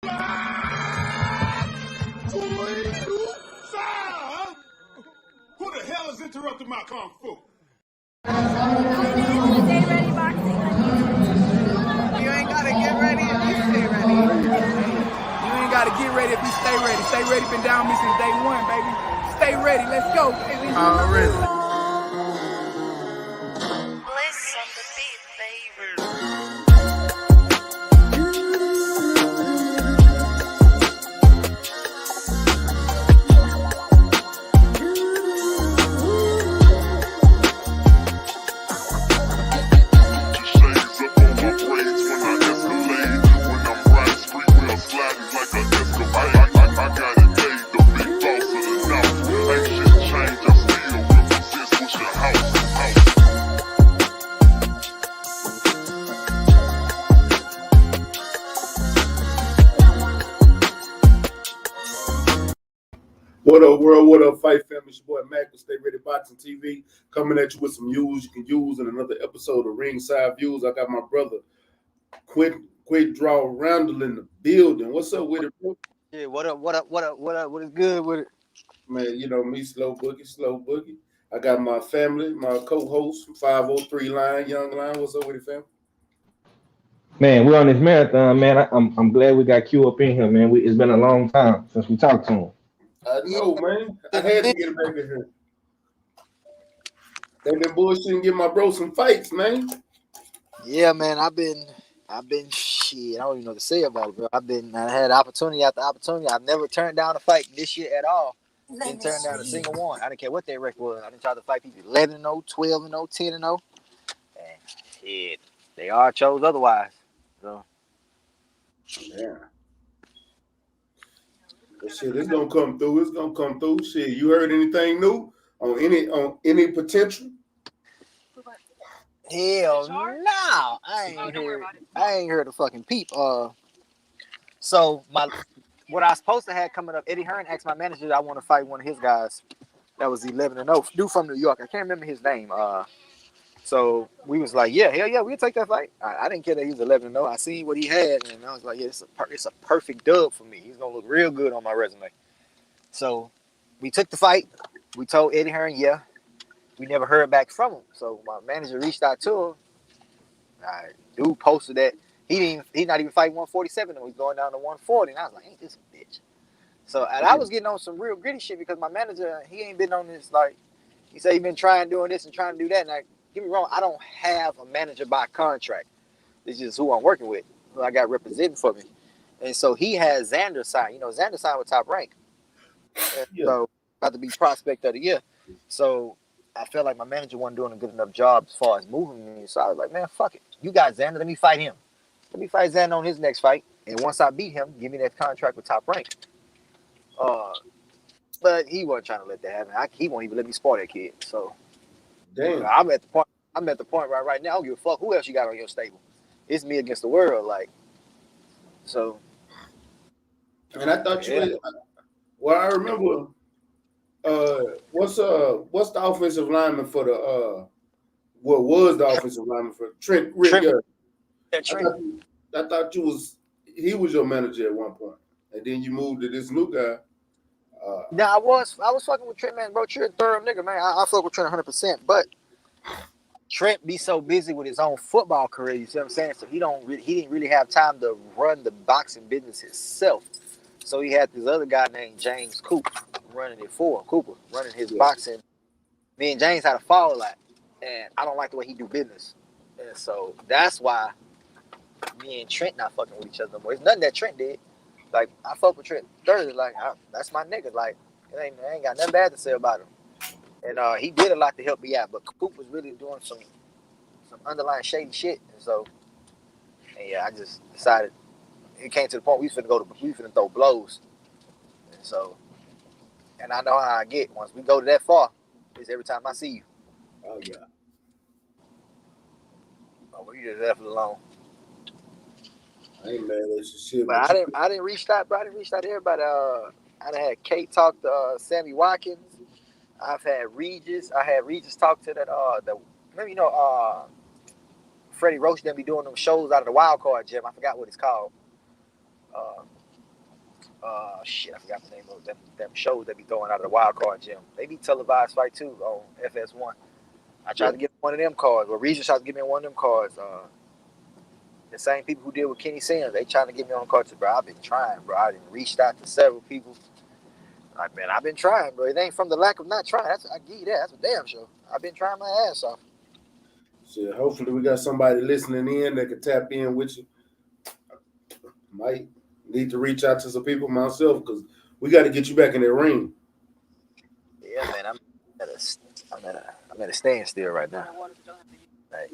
Who the hell is interrupting my kung fu? StayReadyBoxing on YouTube. You ain't gotta get ready if you stay ready. You ain't gotta get ready if you stay ready. Stay ready been down with me since day one, baby. Stay ready, let's go, baby. Already. Bliss on the beat, baby. What up, world? What up, fight family? It's your boy Mac with StayReadyBoxingTV coming at you with some news you can use in another episode of RingSide Views. I got my brother Quik Draw Randell in the building. What's up with it, bro? Yeah, what up? What is good with it? Man, you know me, Slow Boogie. I got my family, my co-host, 503 Line, Young Line. What's up with it, fam? Man, we're on this marathon, man. I'm glad we got Q up in here, man. It's been a long time since we talked to him. I know, man. I had to get it back in here. They been bullshitting, get my bro some fights, man. Yeah, man, I've been shit. I don't even know what to say about it, bro. I had opportunity after opportunity. I've never turned down a fight this year at all. Didn't turn down a single one. I didn't care what their record was. I didn't try to fight people 11-0, 12-0, 10-0. And shit, they all chose otherwise. So Yeah. But shit, it's gonna come through. It's gonna come through. Shit, you heard anything new on any potential? hell no, I ain't heard a fucking peep. So what I was supposed to have coming up, Eddie Hearn asked my manager I want to fight one of his guys that was 11-0, dude from New York. I can't remember his name. So we was like, yeah, hell yeah, we'll take that fight. I didn't care that he was 11-0. I seen what he had, and I was like, yeah, it's a perfect dub for me. He's gonna look real good on my resume. So we took the fight. We told Eddie Hearn, yeah. We never heard back from him. So my manager reached out to him. Dude posted that he's not even fighting 147, and he's going down to 140. And I was like, ain't this a bitch? So and I was getting on some real gritty shit because my manager, he ain't been on this, like, he said he been trying doing this and trying to do that. And get me wrong, I don't have a manager by contract. This is who I'm working with, who I got representing for me. And so he has Xander signed. You know, Xander signed with Top Rank. Yeah. So about to be prospect of the year. So I felt like my manager wasn't doing a good enough job as far as moving me. So I was like, man, fuck it. You got Xander. Let me fight him. Let me fight Xander on his next fight. And once I beat him, give me that contract with Top Rank. But he wasn't trying to let that happen. He won't even let me spar that kid. So Damn. I'm at the point right now. I don't give a fuck who else you got on your stable. It's me against the world. Like, so. And I thought you. Well, I remember. What's the offensive lineman for the what was the offensive lineman for Trent? Yeah, Trent. I thought he was your manager at one point, and then you moved to this new guy. I was fucking with Trent, man, bro. Trent thorough nigga, man. I fuck with Trent 100%, but Trent be so busy with his own football career. You see what I'm saying? So he didn't really have time to run the boxing business himself. So he had this other guy named James Cooper running it for him. Cooper running his boxing. Me and James had a fall a lot, and I don't like the way he do business, and so that's why me and Trent not fucking with each other no more. It's nothing that Trent did. Like, I fuck with Trent thoroughly. Like, that's my nigga. Like, I ain't got nothing bad to say about him. And he did a lot to help me out, but Coop was really doing some underlying shady shit. And so, yeah, I just decided it came to the point we finna throw blows. And so, and I know how I get. Once we go to that far, it's every time I see you. Oh yeah. Oh, well, you just left it alone. I ain't mad at you shit. But I didn't reach out, bro. I didn't reach out to everybody. I done had Kate talk to Sammy Watkins. I've had Regis. I had Regis talk to that maybe Freddie Roach didn't be doing them shows out of the wild card gym. I forgot what it's called. Shit, I forgot the name of them shows they be throwing out of the wild card gym. They be televised fight too on FS1. I tried to get one of them cards. Well, Regis tried to give me one of them cards. The same people who deal with Kenny Sims, they trying to get me on cards. Bro, I've been trying, bro. I didn't reached out to several people. Like, man, I've been trying, bro. It ain't from the lack of not trying. I give you that. That's a damn show. I've been trying my ass off. So hopefully we got somebody listening in that can tap in with you. Might need to reach out to some people myself because we got to get you back in that ring. Yeah, man. I'm at a standstill right now. Like,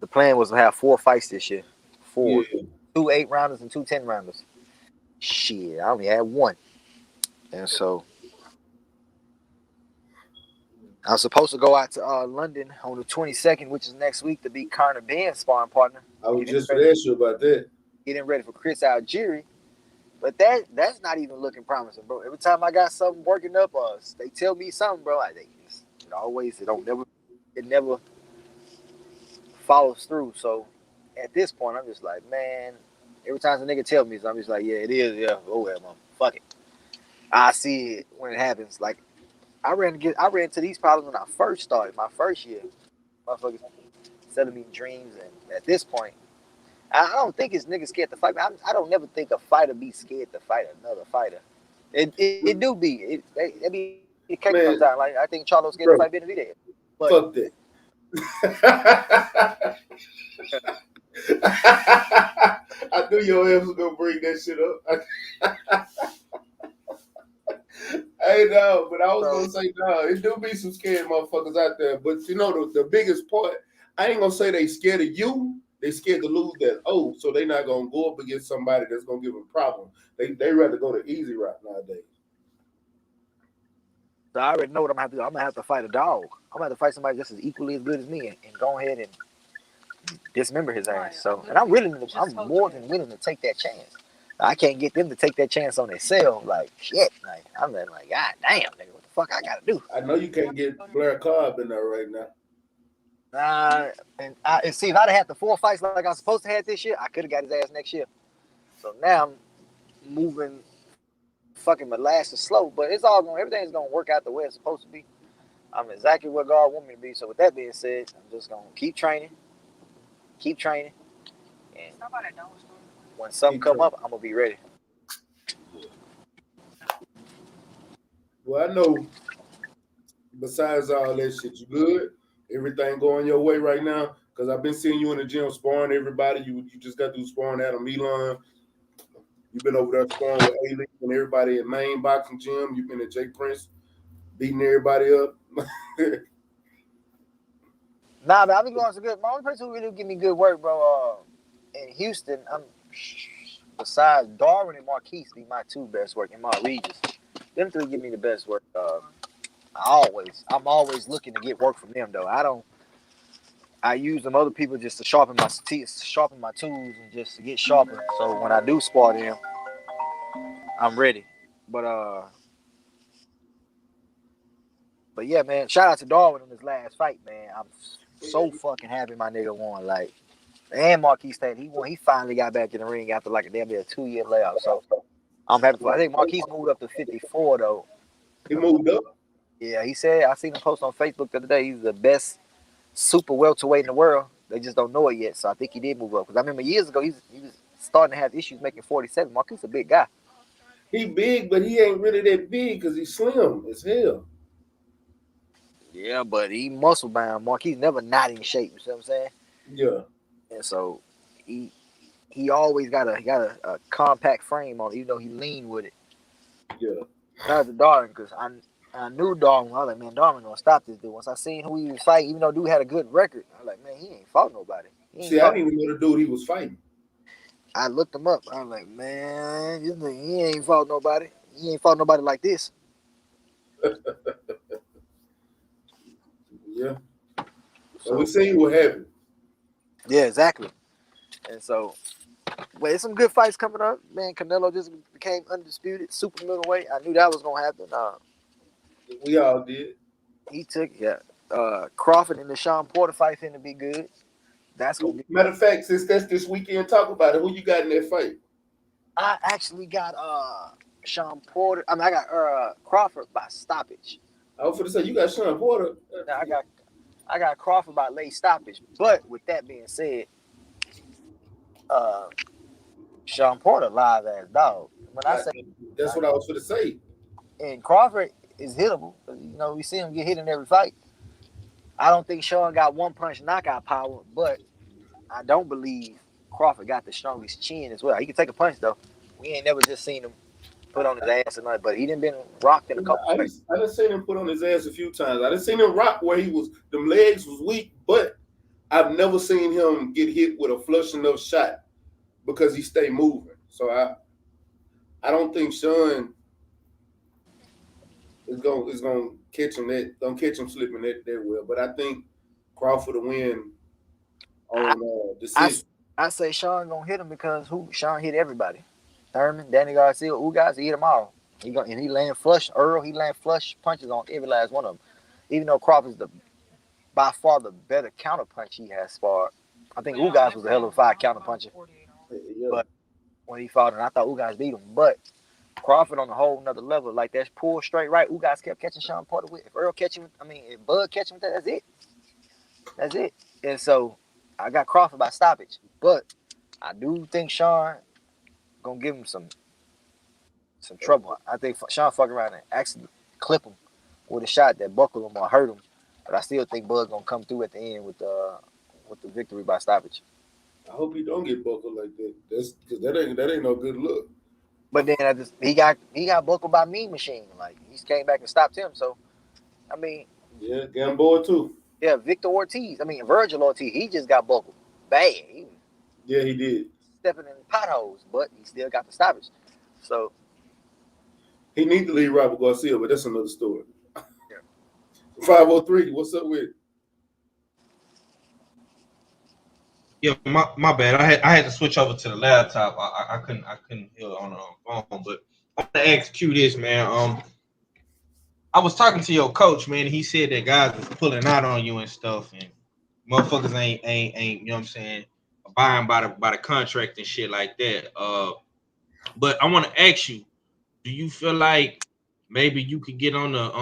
the plan was to have 4 fights this year. 4. Yeah. 2 8-rounders and 2 10-rounders. Shit, I only had 1. And so I was supposed to go out to London on the 22nd, which is next week, to beat Conor Ben's sparring partner. I was just going to ask you about that. Getting ready for Chris Algieri. But that's not even looking promising, bro. Every time I got something working up, they tell me something, bro. It never follows through. So at this point, I'm just like, man, every time a nigga tell me something, I'm just like, yeah, it is, yeah. Oh well, man, fuck it. I see it when it happens. Like, I ran into these problems when I first started, my first year. Motherfuckers selling me dreams, and at this point, I don't think it's niggas scared to fight. I don't never think a fighter be scared to fight another fighter. It do be. It be it came sometimes. Like, I think Charlo's scared to fight Benavidez. But fuck that. I knew your ass was gonna bring that shit up. Hey, no, but I was gonna say, no, it do be some scared motherfuckers out there. But you know, the biggest part, I ain't gonna say they scared of you. They scared to lose that so they not gonna go up against somebody that's gonna give them a problem. They rather go the easy route nowadays. So I already know what I'm gonna have to do. I'm gonna have to fight a dog. I'm gonna have to fight somebody just as equally as good as me and go ahead and dismember his ass. So, and I'm more than willing to take that chance. I can't get them to take that chance on themselves. Like, shit. Like, I'm like, God damn, nigga, what the fuck I gotta do? I know you can't get Blair Cobb in there right now. And see, if I'd have had the 4 fights like I was supposed to have this year, I could have got his ass next year. So now I'm moving fucking molasses slow, but everything's gonna work out the way it's supposed to be. I'm exactly what God want me to be. So with that being said, I'm just gonna keep training, and when something come up, I'm gonna be ready. Well, I know besides all that shit, you good? Everything going your way right now? Because I've been seeing you in the gym sparring everybody. You just got through sparring Adam Milan. You've been over there sparring with A-League and everybody at Main Boxing Gym. You've been at Jay Prince beating everybody up. Nah, but I've been going so good. My only person who really give me good work, bro, in Houston, besides Darwin and Marquise, be my 2 best work, and my Regis. Them 3 give me the best work. I'm always looking to get work from them, though. I use them other people just to sharpen my tools and just to get sharper. So when I do spar them, I'm ready. But yeah, man. Shout out to Darwin on his last fight, man. I'm so fucking happy my nigga won. Like, and Marquise State, he won. He finally got back in the ring after like a 2-year layoff. So I'm happy for. I think Marquise moved up to 54 though. He moved up. Yeah, he said. I seen him post on Facebook the other day. He's the best super welterweight in the world. They just don't know it yet. So I think he did move up. Because I remember years ago, he was starting to have issues making 47. Marquise a big guy. He big, but he ain't really that big because he's slim as hell. Yeah, but he muscle bound. Marquise never not in shape. You see what I'm saying? Yeah. And so he always got a compact frame on it, even though he lean with it. Yeah. Shout out to Darwin, because I knew Darwin. I was like, man, Darwin gonna stop this dude. Once I seen who he was fighting, even though dude had a good record, I was like, man, he ain't fought nobody. I didn't even know the dude he was fighting. I looked him up. I was like, man, this nigga, he ain't fought nobody. He ain't fought nobody like this. Yeah. So we seen what happened. Yeah, exactly. And so, well, there's some good fights coming up. Man, Canelo just became undisputed super middleweight. I knew that was gonna happen. We all did. He took Crawford and the Sean Porter fight finna be good. That's gonna be. Matter of fact, since that's this weekend, talk about it. Who you got in that fight? I actually got Sean Porter. I mean, I got Crawford by stoppage. I was gonna say you got Sean Porter. Now I got Crawford by late stoppage. But with that being said, Sean Porter live ass dog. When I say That's what I was gonna say. and Crawford is hittable. You know, we see him get hit in every fight. I don't think Sean got one punch knockout power, but I don't believe Crawford got the strongest chin as well. He can take a punch though. We ain't never just seen him put on his ass or nothing, but he didn't been rocked in a couple. I done seen him put on his ass a few times. I done seen him rock where he was them legs was weak, but I've never seen him get hit with a flush enough shot because he stay moving. So I don't think Sean is gonna catch him slipping that well. But I think Crawford to win on decision. I say Sean gonna hit him because Sean hit everybody. Thurman, Danny Garcia, guys, he hit them all. He land flush. Earl, he land flush punches on every last one of them. Even though Crawford's by far the better counter punch he has sparred. I think Ugas was a hell of a fight counter puncher. Yeah. But when he fought, and I thought Ugas beat him. But Crawford on a whole nother level. Like that's pull straight right. Ugas kept catching Sean Porter with. If Earl catch him, if Bud catch him with that, that's it. That's it. And so I got Crawford by stoppage. But I do think Sean gonna give him some trouble. I think Sean fuck around and actually clip him with a shot that buckle him or hurt him. But I still think Bud's gonna come through at the end with the victory by stoppage. I hope he don't get buckled like that. That's because that ain't no good look. But then he got buckled by Mean Machine. Like he came back and stopped him. So Yeah, Gamboa too. Yeah, Victor Ortiz. Virgil Ortiz. He just got buckled bad. He did. Stepping in potholes, but he still got the stoppage. So he need to leave Robert Garcia, but that's another story. Yeah. 503. What's up with? Yeah, my bad. I had to switch over to the laptop. I couldn't hear on the phone. But I want to ask Q this, man. I was talking to your coach, man. He said that guys was pulling out on you and stuff, and motherfuckers ain't you know what I'm saying, abiding by the contract and shit like that. But I want to ask you, do you feel like maybe you could get on the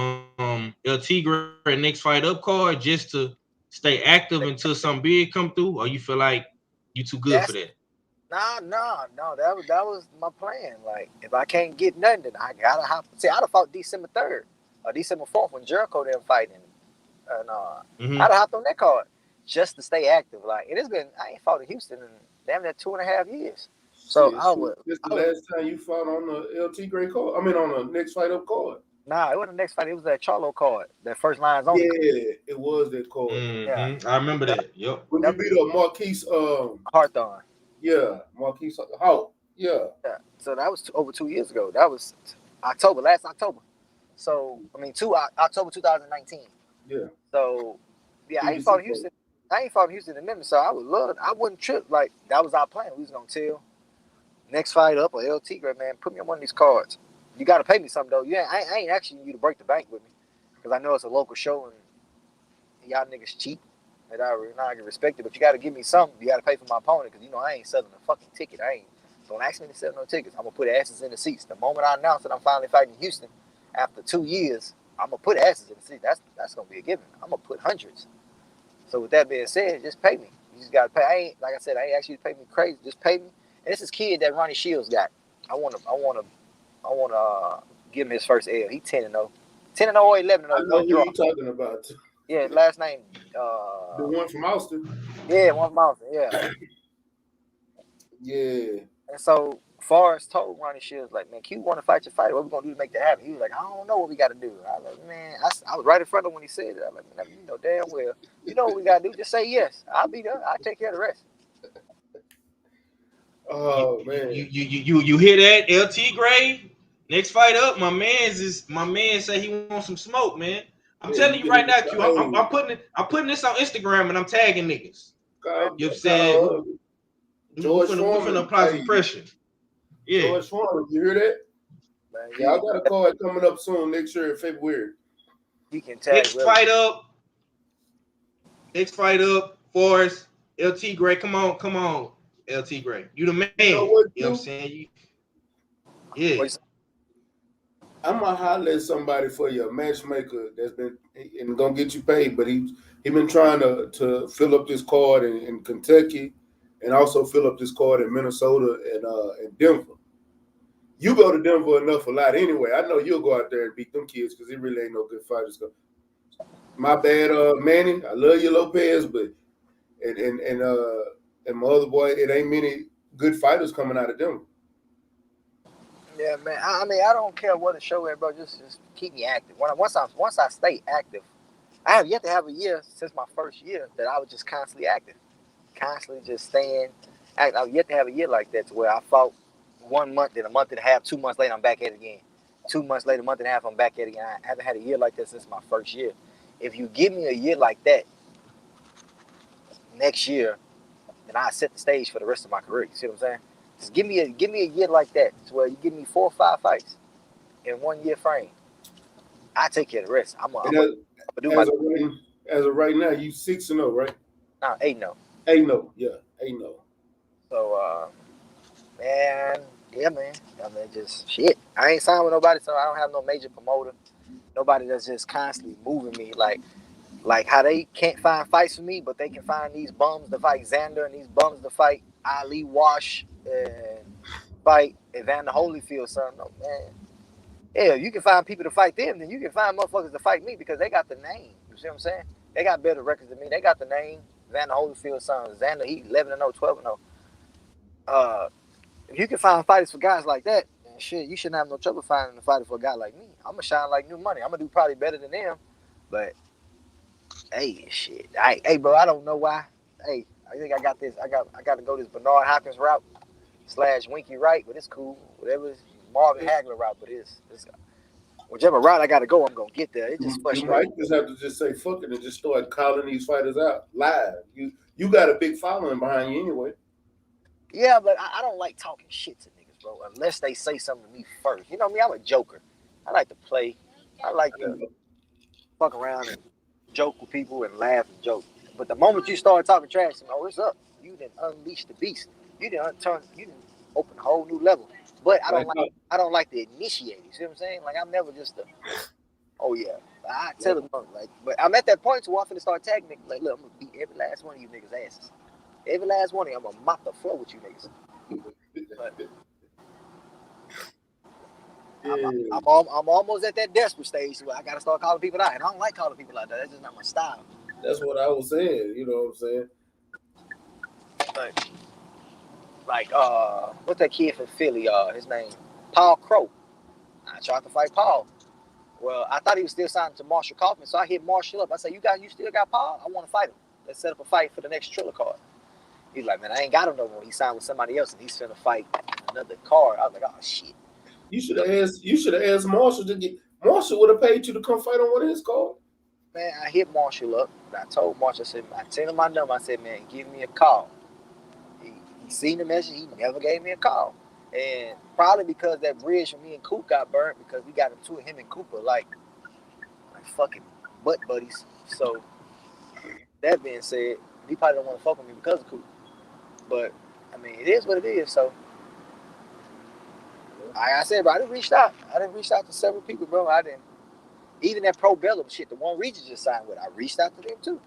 LT Gray next fight up card just to stay active until some big come through, or you feel like you too good for that? No. That was my plan. Like if I can't get nothing, then I gotta hop. See, I'd have fought December 3rd or December 4th when Jericho them fighting, and I'd have hopped on that card just to stay active. Like it has been, I ain't fought in Houston in damn near 2.5 years. So This the last time you fought on the LT Gray card? On the next fight up card. Nah, it wasn't the next fight. It was that Charlo card. That first lines only. Yeah, it was that card. Yeah. I remember that. Yep. When you beat up Marquise Hawthorne. Yeah, Marquise Hawk. Yeah. So that was over 2 years ago. That was last October. So October 2019. Yeah. So yeah, I ain't fought Houston in minutes. So I wouldn't trip. Like that was our plan. We was gonna tell next fight up or LT Gray, man, put me on one of these cards. You got to pay me something, though. Yeah, I ain't asking you to break the bank with me because I know it's a local show and y'all niggas cheap. And I can respect it, but you got to give me something. You got to pay for my opponent because, I ain't selling a fucking ticket. Don't ask me to sell no tickets. I'm going to put asses in the seats. The moment I announce that I'm finally fighting Houston after 2 years, I'm going to put asses in the seats. That's going to be a given. I'm going to put hundreds. So with that being said, just pay me. You just got to pay. I ain't asking you to pay me crazy. Just pay me. And this is kid that Ronnie Shields got. I want to give him his first L. He 10-0. 10-0 or 11-0. I know who you talking about. Yeah, last name. The one from Austin. Yeah, one from Austin. Yeah. Yeah. And so Forrest told Ronnie Shields, like, man, Q want to fight your fighter. What we gonna do to make that happen? He was like, I don't know what we got to do. I was like, man, I was right in front of him when he said it. I was like, man, you know damn well, you know what we got to do? Just say yes. I'll be there. I'll take care of the rest. Oh man, you hear that? LT Gray next fight up. My man say he wants some smoke, man. I'm telling you right now, Q. I'm putting this on Instagram and I'm tagging niggas. You've said George we're Foreman finna apply some pressure. Yeah, George Foreman, you hear that? Man, yeah, I got a card coming up soon next year in February. He can tag. Next fight up. Forrest, LT Gray. Come on, LT Gray. You the man. You know what I'm saying? Yeah. I'm gonna holler at somebody for your matchmaker that's been and gonna get you paid, but he been trying to fill up this card in Kentucky and also fill up this card in Minnesota and Denver. You go to Denver enough a lot anyway. I know you'll go out there and beat them kids because it really ain't no good fighters. My bad, Manny. I love you, Lopez, but and my other boy, it ain't many good fighters coming out of Denver. Yeah, man. I mean, I don't care what the show is, bro. Just keep me active. Once I stay active, I have yet to have a year since my first year that I was just constantly active, constantly just staying active. I've yet to have a year like that to where I fought 1 month, then a month and a half, 2 months later, I'm back at it again. 2 months later, a month and a half, I'm back at it again. I haven't had a year like that since my first year. If you give me a year like that next year, then I set the stage for the rest of my career. You see what I'm saying? Just give me a year like that to where you give me 4 or 5 fights in 1 year frame. I take care of the rest. I'm gonna do my as of right now, you 6-0, right? no 8-0. 8-0, yeah, 8-0. So man, yeah, man. I mean, just shit. I ain't signed with nobody, so I don't have no major promoter. Nobody that's just constantly moving me like how they can't find fights for me, but they can find these bums to fight Xander and these bums to fight Ali Wash and fight Evander Holyfield, son. No, man. Yeah, you can find people to fight them, then you can find motherfuckers to fight me because they got the name. You see what I'm saying? They got better records than me. They got the name. Evander Holyfield, son. Xander, he 11-0, 12-0. If you can find fighters for guys like that, then shit, you shouldn't have no trouble finding a fighter for a guy like me. I'm gonna shine like new money. I'm gonna do probably better than them, but hey, shit. Hey, bro, I don't know why. Hey, I think I got this. I got to go this Bernard Hopkins route / Winky Wright, but it's cool. Whatever, Marvin Hagler route, but it's whichever route I got to go, I'm gonna get there. It just You frustrating. might just have to just say fuck it and just start calling these fighters out live. You got a big following behind you anyway. Yeah, but I don't like talking shit to niggas, bro, unless they say something to me first. You know me, I'm a joker. I like to play. I like to fuck around and joke with people and laugh and joke. But the moment you start talking trash, oh, it's up. You didn't unleash the beast. You didn't open a whole new level. But I don't like to initiate. You see what I'm saying? Like I'm never just oh yeah. I tell them like, but I'm at that point where I'm finna start tagging niggas. Like, look, I'm gonna beat every last one of you niggas' asses. Every last one of you, I'm gonna mop the floor with you niggas. But I'm almost at that desperate stage where I gotta start calling people out, and I don't like calling people out. That's just not my style. That's what I was saying. You know what I'm saying? Like what's that kid from Philly? His name Paul Crow. I tried to fight Paul. Well, I thought he was still signed to Marshall Kaufman, so I hit Marshall up. I said, "You still got Paul? I want to fight him. Let's set up a fight for the next Triller card." He's like, "Man, I ain't got him no more. He signed with somebody else, and he's finna fight another card." I was like, "Oh shit." You should have asked Marshall to get. Marshall would have paid you to come fight on one of his cards. Man, I hit Marshall up. And I told Marshall, I sent him my number. I said, "Man, give me a call." He seen the message. He never gave me a call. And probably because that bridge for me and Coop got burnt because we got into it, him and Cooper like fucking butt buddies. So that being said, he probably don't want to fuck with me because of Coop. But I mean, it is what it is. So like I said, bro, I done reached out. To several people, bro. Even that Pro Bellum shit, the one Regis just signed with, I reached out to them too.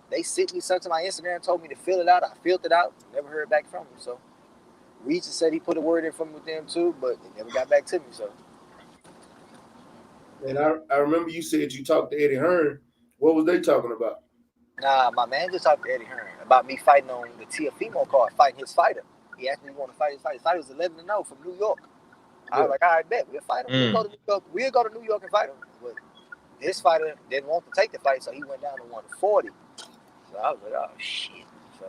They sent me something to my Instagram, told me to fill it out. I filled it out, never heard back from them. So Regis said he put a word in for me with them too, but they never got back to me. So. And I remember you said you talked to Eddie Hearn. What was they talking about? Nah, my man just talked to Eddie Hearn about me fighting on the Tiafimo card, fighting his fighter. He asked me if he want to fight his fighter. His fighter was 11-0 from New York. I was like, all right, bet. We'll fight him. We'll go to New York and fight him. But his fighter didn't want to take the fight, so he went down to 140. So I was like, oh, shit. So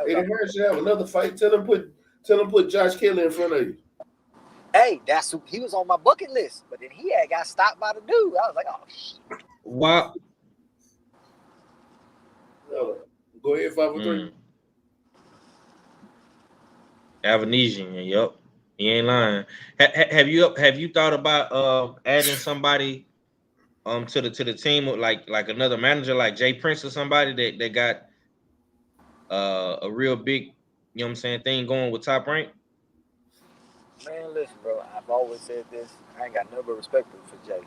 Eddie Hearn should have another fight. Tell him put Josh Kelly in front of you. Hey, he was on my bucket list, but then he got stopped by the dude. I was like, oh, shit. Wow. Go ahead, 503. Avanesian, yep. He ain't lying. Have you thought about adding somebody to the team like another manager like Jay Prince or somebody that got a real big, you know what I'm saying, thing going with Top Rank? Man, listen, bro. I've always said this. I ain't got no but respect for Jay.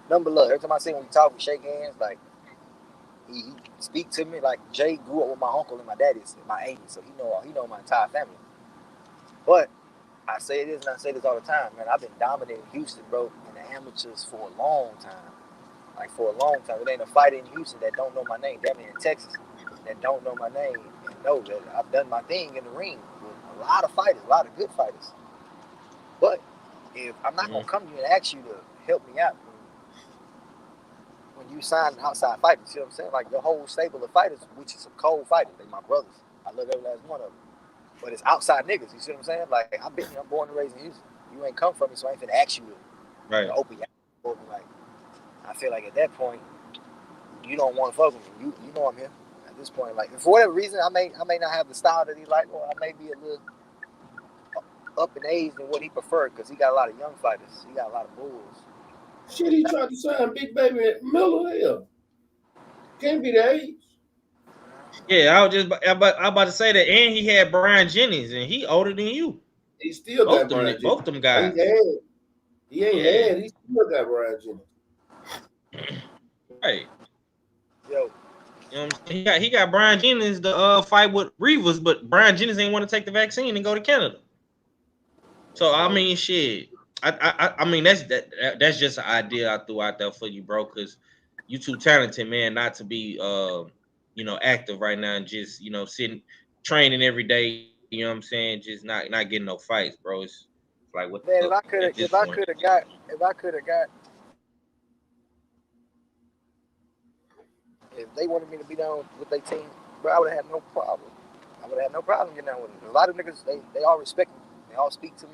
Number love. Every time I see him, we talk, we shake hands. Like he speak to me. Like Jay grew up with my uncle and my daddy's and my auntie, so he know my entire family. But I say this and I say this all the time, man. I've been dominating Houston, bro, in the amateurs for a long time. Like for a long time. It ain't a fighter in Houston that don't know my name. Damn it, in Texas that don't know my name and know that I've done my thing in the ring with a lot of fighters, a lot of good fighters. But if I'm not gonna come to you and ask you to help me out when you sign outside fighters, you know what I'm saying? Like the whole stable of fighters, which is some cold fighters, they my brothers. I love every last one of them. But it's outside niggas, you see what I'm saying? Like I'm born and raised in Houston. You ain't come from me, so I ain't finna ask you to open your mouth. Like I feel like at that point, you don't want to fuck with me. You know I'm here. At this point, like for whatever reason, I may not have the style that he like, or I may be a little up in age than what he preferred because he got a lot of young fighters. He got a lot of bulls. Shit, he tried to sign Big Baby Miller here. Can't be the age. Yeah, I about to say that, and he had Brian Jennings, and he older than you. He still got Brian Jennings. Both them guys. He ain't had. He still got Brian Jennings. Right. Yo. You know what I'm saying? He got Brian Jennings to fight with Rivas, but Brian Jennings ain't want to take the vaccine and go to Canada. So I mean, shit. I mean that's just an idea I threw out there for you, bro, because you too talented, man, not to be active right now and just sitting training every day. You know what I'm saying? Just not getting no fights, bro. It's like what? Man, if I could have got if they wanted me to be down with their team, bro, I would have had no problem. I would have had no problem getting down with them. A lot of niggas, they all respect me. They all speak to me.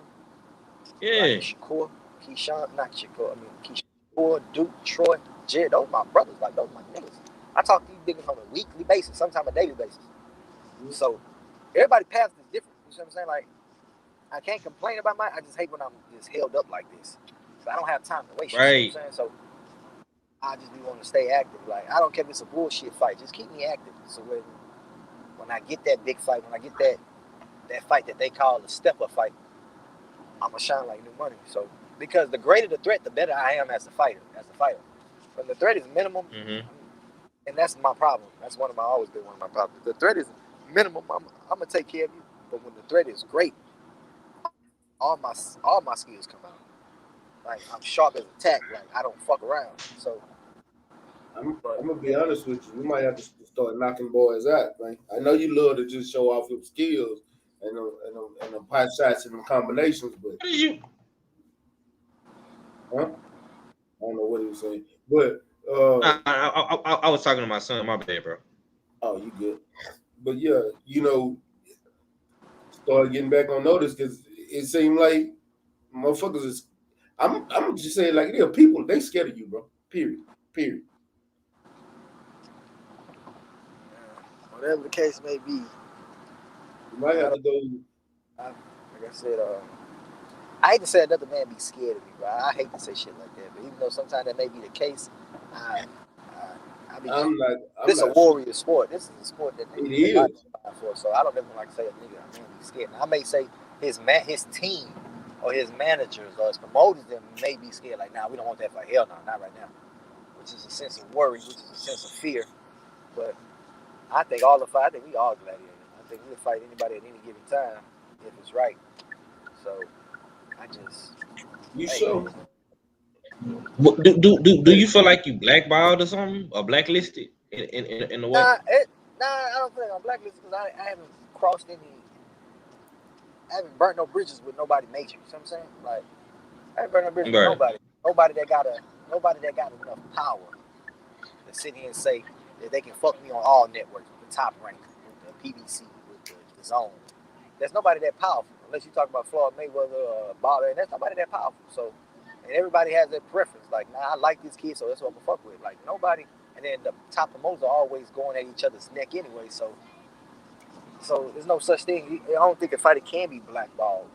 Yeah. Like Shakur, Keyshawn, not Shakur. I mean Keyshawn, Duke, Troy, Jared. Those my brothers. Like those my niggas. I talk to these niggas on a weekly basis, sometimes a daily basis. So everybody path is different. You see what I'm saying? Like I can't complain about mine. I just hate when I'm just held up like this. So I don't have time to waste. Right. You know what I'm saying? So I just be wanting to stay active. Like I don't care if it's a bullshit fight. Just keep me active. So when I get that big fight, when I get that fight that they call a step-up fight, I'm gonna shine like new money. So because the greater the threat, the better I am as a fighter. When the threat is minimum, and that's my problem. That's always been one of my problems. The threat is minimum. I'm gonna take care of you. But when the threat is great, all my skills come out. Like I'm sharp as a tack. Like I don't fuck around. So I'm gonna be honest with you. You might have to start knocking boys out, man. I know you love to just show off your skills and the pot shots and the combinations, but what did you? Huh? I don't know what he was saying, but I was talking to my son. My bad, bro. Oh, you good? But yeah, started getting back on notice because it seemed like motherfuckers is. I'm just saying like there are people they scared of you, bro. Period. Whatever the case may be, you might have to go. Like I said, I hate to say another man be scared of me, bro. I hate to say shit like that, but even though sometimes that may be the case, this is a warrior sport. This is a sport that they fight for. So I don't ever like to say a man be scared. Now, I may say his team or his managers or his promoters them may be scared. Like, we don't want that fight. Hell no, not right now. Which is a sense of worry, which is a sense of fear. But I think we all gladiators. I think we'll fight anybody at any given time if it's right. So I just. Sure? Do you feel like you blackballed or something, or blacklisted in the way? I don't feel like I'm blacklisted because I haven't crossed any. I haven't burnt no bridges with nobody major. You know what I'm saying? Like I haven't burnt no bridges with nobody. Nobody that got enough power to sit here and say that they can fuck me on all networks with the Top Rank, with the PBC, with the Zone. There's nobody that powerful unless you talk about Floyd Mayweather or Bob. And there's nobody that powerful. So, and everybody has their preference. Like, I like this kid, so that's what I'm gonna fuck with. Like nobody. And then the top promoters are always going at each other's neck anyway. So there's no such thing. I don't think a fighter can be blackballed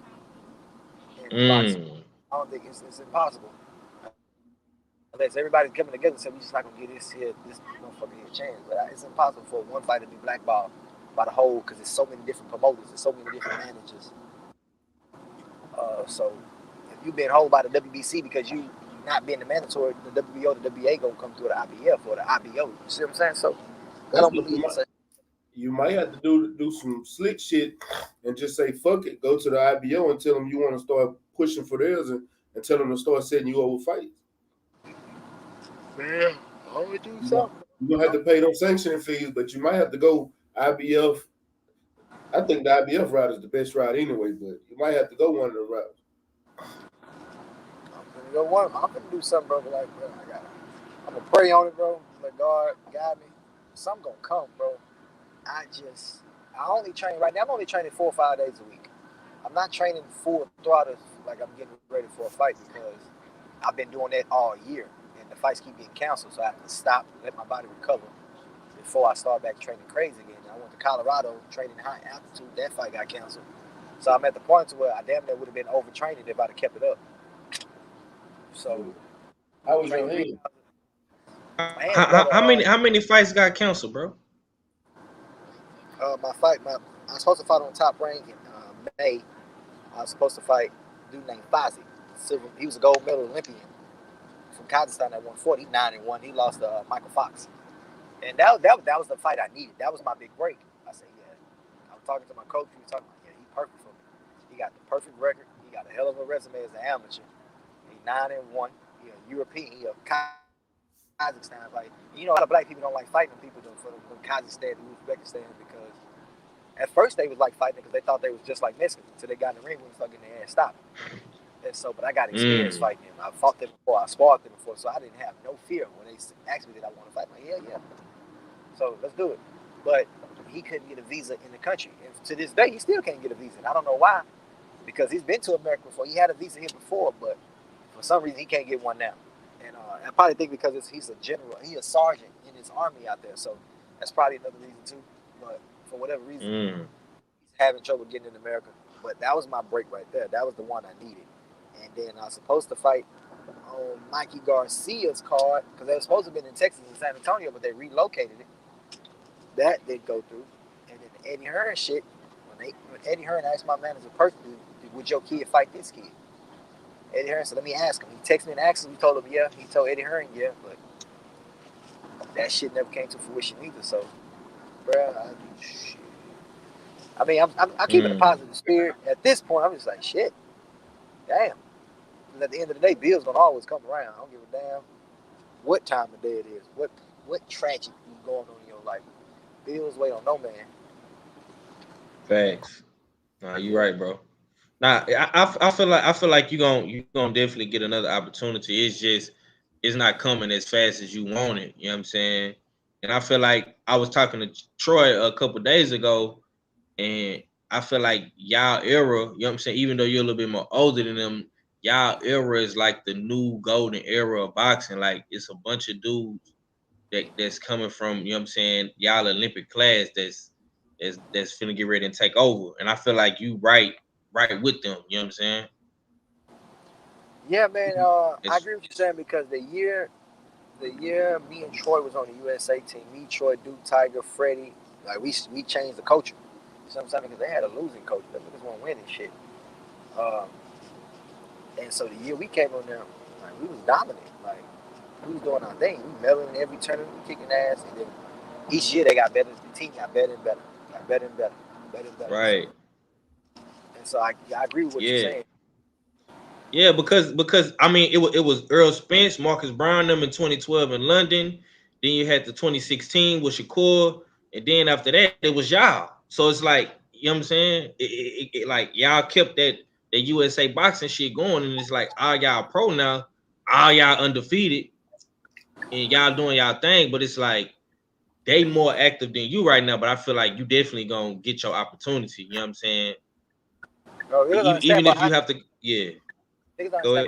in boxing. I don't think it's impossible. Unless everybody's coming together and say, we're just not going to get this motherfucker here a chance. But it's impossible for one fighter to be blackballed by the whole, because there's so many different promoters, there's so many different managers. So if you've been held by the WBC because you not being the mandatory, the WBO, the WBA gonna come through the IBF or the IBO. You see what I'm saying? So I That's don't what believe in such. you might have to do some slick shit and just say fuck it. Go to the IBO and tell them you want to start pushing for theirs and tell them to start setting you over fights. Man, I only do You something. don't have to pay them sanctioning fees, but you might have to go IBF. I think the IBF route is the best route anyway, but you might have to go one of the routes. I'm gonna go one. I'm gonna do something, bro. Like, bro, I'm gonna pray on it, bro. Let God guide me. Something gonna come, bro. I only train right now. I'm only training 4 or 5 days a week. I'm not training full throttle like I'm getting ready for a fight because I've been doing that all year, and the fights keep getting canceled. So I have to stop, let my body recover before I start back training crazy again. I went to Colorado training high altitude. That fight got canceled. So I'm at the point where I damn near would have been overtraining if I'd have kept it up. So How was your hand? my hand's better. How many fights got canceled, bro? My fight, I was supposed to fight on Top Rank in May. I was supposed to fight a dude named Fozzy. He was a gold medal Olympian from Kazakhstan at 140, 9-1. He lost to Michael Fox. And that was the fight I needed. That was my big break. I said, yeah. I was talking to my coach. He was talking about, yeah, he's perfect for me. He got the perfect record. He got a hell of a resume as an amateur. He's 9-1. He's a European. He's a Kazakhstan. Like, you know, a lot of black people don't like fighting people from Kazakhstan and Uzbekistan because at first they was like fighting because they thought they was just like Mexicans until they got in the ring when they started getting their ass stopped. And so, but I got experience fighting him. I fought them before. I sparred them before, so I didn't have no fear when they asked me did I want to fight. I'm like, yeah. So let's do it. But he couldn't get a visa in the country, and to this day he still can't get a visa. And I don't know why, because he's been to America before. He had a visa here before, but for some reason he can't get one now. And I probably think because he's a general, he's a sergeant in his army out there, so that's probably another reason too. But for whatever reason, he's having trouble getting in America. But that was my break right there. That was the one I needed. And then I was supposed to fight on Mikey Garcia's card because they were supposed to have been in Texas and San Antonio, but they relocated it. That didn't go through. And then the Eddie Hearn shit, when Eddie Hearn asked my manager personally, would your kid fight this kid? Eddie Hearn said, let me ask him. He texted me and asked him. He told him, yeah. He told Eddie Hearn, yeah. But that shit never came to fruition either. So, bruh, I mean, I'm keeping a positive spirit. At this point, I'm just like, shit. Damn. And at the end of the day, bills gonna always come around. I don't give a damn what time of day it is, what tragedy is going on in your life. Bills wait on no man. Facts. Nah, you right, bro. Nah, I feel like you gonna definitely get another opportunity. It's not coming as fast as you want it. You know what I'm saying? And I feel like I was talking to Troy a couple days ago, and I feel like y'all era, you know what I'm saying, even though you're a little bit more older than them, y'all era is like the new golden era of boxing. Like it's a bunch of dudes that's coming from, you know what I'm saying, y'all Olympic class that's finna get ready and take over. And I feel like you right with them, you know what I'm saying? Yeah, man, I agree with you saying because the year me and Troy was on the USA team, me, Troy, Duke, Tiger, Freddie, like we changed the culture. You know what I'm saying? Because they had a losing coach. Them niggas weren't winning shit. And so the year we came on there, like we was dominant. Like we was doing our thing. We meddling in every tournament, we kicking ass, and then each year they got better. The team got better and better, better and better. Right. And so I agree with what you're saying. Yeah, because I mean it was Earl Spence, Marcus Brown them in 2012 in London. Then you had the 2016 with Shakur, and then after that it was y'all. So it's like, you know what I'm saying? It like y'all kept that USA boxing shit going, and it's like all y'all pro now, all y'all undefeated, and y'all doing y'all thing. But it's like they more active than you right now. But I feel like you definitely gonna get your opportunity. You know what I'm saying? No, Even if you have to, yeah. Go ahead.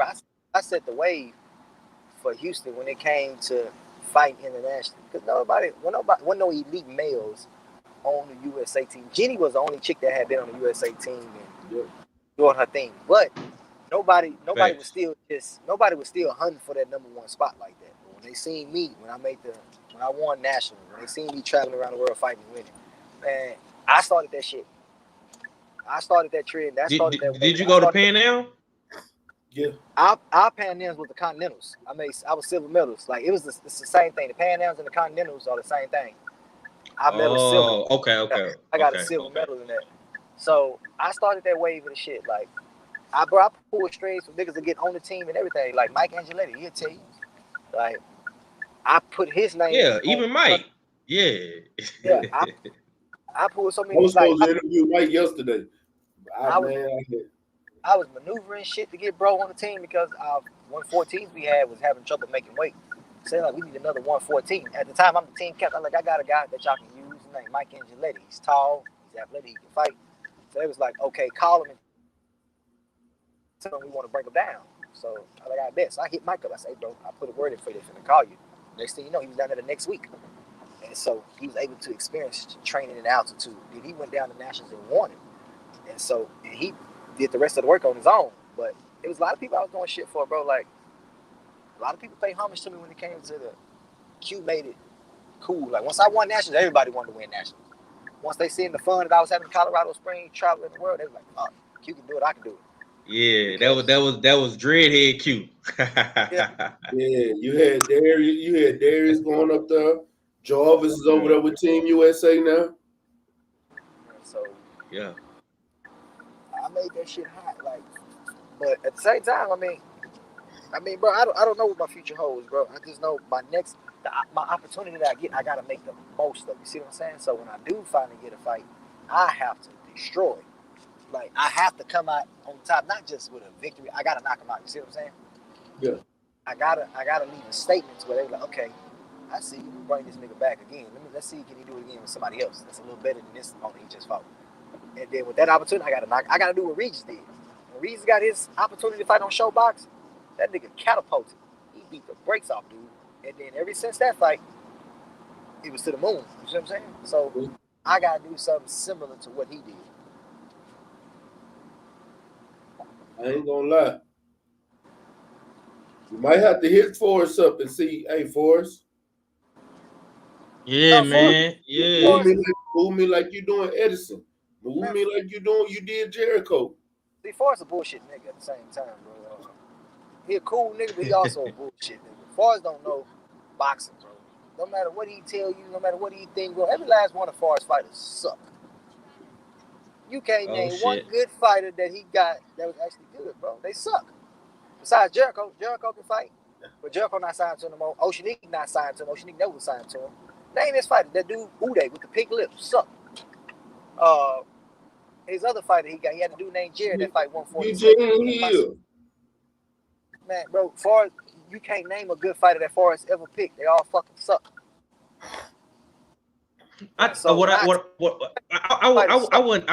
I set the wave for Houston when it came to fighting internationally because wasn't no elite males on the USA team. Jenny was the only chick that had been on the USA team and doing her thing, but nobody was still hunting for that number one spot like that. But when they seen me, when I won national, when they seen me traveling around the world fighting and winning, man, I started that shit. I started that trend. That started that. Did you go to Pan Am? Yeah. Our Pan Ams was the Continentals. I was silver medals. Like it's the same thing. The Pan Ams and the Continentals are the same thing. I medal silver. Okay. I got a silver medal in that. So I started that wave of the shit. Like I pulled strings for niggas to get on the team and everything. Like Mike Angeletti, he'll tell you. Like I put his name. Yeah, even Mike. Yeah. Yeah. I pulled so many. I was supposed to interview Mike yesterday. I was maneuvering shit to get bro on the team because our 114s we had was having trouble making weight. So like we need another 114. At the time I'm the team captain. I'm like, I got a guy that y'all can use. His name Mike Angeletti. He's tall, he's athletic, he can fight. So it was like, okay, call him and tell him we want to bring him down. So I like, I bet. So I hit Mike up. I say, hey, bro, I put a word in for you to call you. Next thing you know, he was down there the next week. And so he was able to experience training in altitude. Then he went down to Nationals and won it. And so he did the rest of the work on his own. But it was a lot of people I was doing shit for, bro. Like, a lot of people paid homage to me when it came to the Q made it cool. Like, once I won Nationals, everybody wanted to win Nationals. Once they seen the fun that I was having in Colorado Springs, traveling the world, they was like, oh, Q can do it, I can do it. Yeah, that was Dreadhead Q. Yeah, you had Darius going up there. Jarvis is over there with Team USA now. So yeah, I made that shit hot, like. But at the same time, I mean, bro, I don't know what my future holds, bro. I just know my opportunity that I get, I gotta make the most of it. You see what I'm saying? So when I do finally get a fight, I have to destroy. Like I have to come out on top, not just with a victory. I gotta knock them out. You see what I'm saying? Yeah. I gotta leave a statement where they're like, okay, I see you bring this nigga back again. Let's see, can he do it again with somebody else that's a little better than this opponent he just fought. And then with that opportunity, I gotta do what Regis did. When Regis got his opportunity to fight on Showbox, that nigga catapulted. He beat the brakes off, dude. And then ever since that fight, he was to the moon. You see what I'm saying? So I gotta do something similar to what he did. I ain't gonna lie. You might have to hit Forrest up and see, hey, Forrest. Yeah, man. Yeah. Move me like you doing Edison. Move me like you did Jericho. See, Forrest a bullshit nigga at the same time, bro. He a cool nigga, but he also a bullshit nigga. Forrest don't know boxing, bro. No matter what he tell you, no matter what he think, bro, every last one of Forrest fighters suck. You can't name one good fighter that he got that was actually good, bro. They suck. Besides Jericho, Jericho can fight, but Jericho not signed to him no more. Oceanique not signed to him. Oceanique never was signed to him. Name this fighter, that dude Uday with the pink lips, suck. His other fighter he had a dude named Jared that fight 147. Man, bro, Forrest, you can't name a good fighter that Forrest ever picked. They all fucking suck. I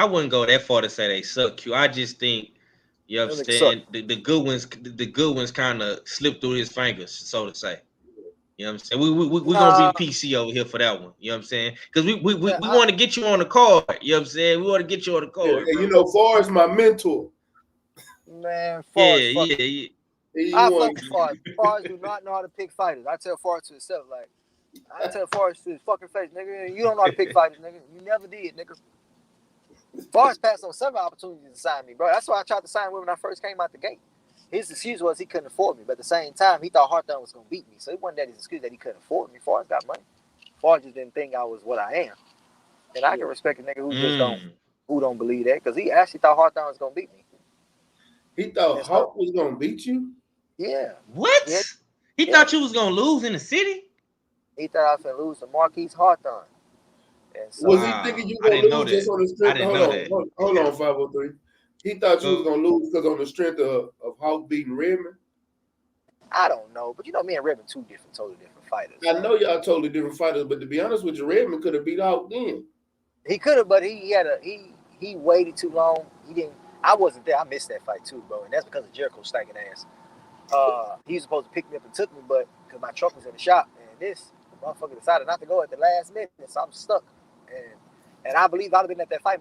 wouldn't go that far to say they suck. I just think, you know what I'm saying, the good ones kind of slip through his fingers, so to say. You know what I'm saying? We're gonna be PC over here for that one. You know what I'm saying? Because we want to get you on the card. You know what I'm saying? We want to get you on the card. Yeah, you know, Forrest my mentor. Man, Forrest. Yeah. I fuck with Forrest. Forrest do not know how to pick fighters. I tell Forrest to himself, like, I tell Forrest to his fucking face, nigga, you don't know how to pick fighters, nigga. You never did, nigga. Forrest passed on several opportunities to sign me, bro. That's why I tried to sign with when I first came out the gate. His excuse was he couldn't afford me, but at the same time, he thought Hawthorne was going to beat me. So it wasn't that his excuse that he couldn't afford me. Forrest got money. Forrest just didn't think I was what I am. And I can respect a nigga who just don't believe that, because he actually thought Hawthorne was going to beat me. He thought Hawk was going to beat you? Yeah. What? Yeah. He thought you was going to lose in the city? He thought I was going to lose to Marquise Hawthorne. So, was he thinking you were going to lose just on the strength? Hold on, 503. He thought you was going to lose because on the strength of Hawk beating Redmond? I don't know. But you know, me and Redmond totally different fighters. I know y'all totally different fighters, but to be honest with you, Redmond could have beat Hawk then. He could have, but he waited too long. He didn't. I wasn't there. I missed that fight too, bro. And that's because of Jericho's stinking ass. He was supposed to pick me up and took me, but because my truck was in the shop, and this motherfucker decided not to go at the last minute, so I'm stuck. And I believe I'd have been at that fight.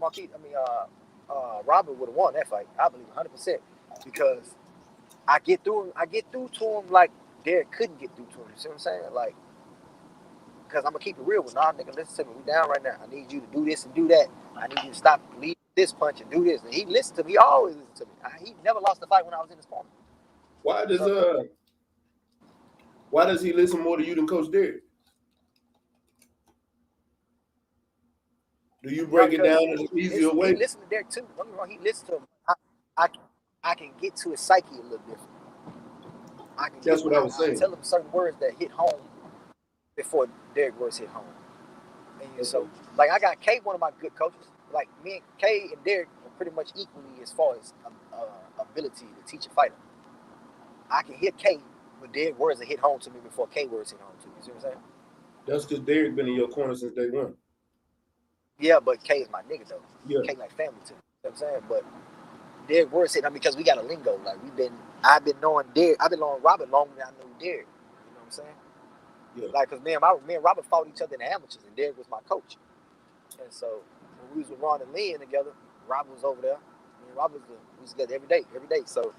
Robert would have won that fight. I believe 100% because I get through to him like Derek couldn't get through to him. You see what I'm saying? Like, because I'm gonna keep it real with nigga. Listen to me. We down right now. I need you to do this and do that. I need you to stop leaving this punch and do this. And he listened to me. He always listened to me. He never lost a fight when I was in his corner. Why does he listen more to you than Coach Derek? Do you break it down in an easier way? He listened to Derek too. Don't get me wrong. He listened to him. I can get to his psyche a little different. That's what I was saying. I tell him certain words that hit home before Derek words hit home. And so, like, I got K, one of my good coaches. Like, me and K and Derek are pretty much equally as far as ability to teach a fighter. I can hit K, but Derek words that hit home to me before K words hit home to me. You see what I'm saying? That's because Derek been in your corner since day one. Yeah, but K is my nigga though. Yeah. K like family to me. You know what I'm saying? But Derek words hit home because we got a lingo. Like, I've been knowing Derek. I've been knowing Robert longer than I knew Derek. You know what I'm saying? Yeah. Like, cause me and Robert fought each other in the amateurs, and Derek was my coach. And so when we was with Ron and Lynn together, Robert was over there. And Robert was together every day. So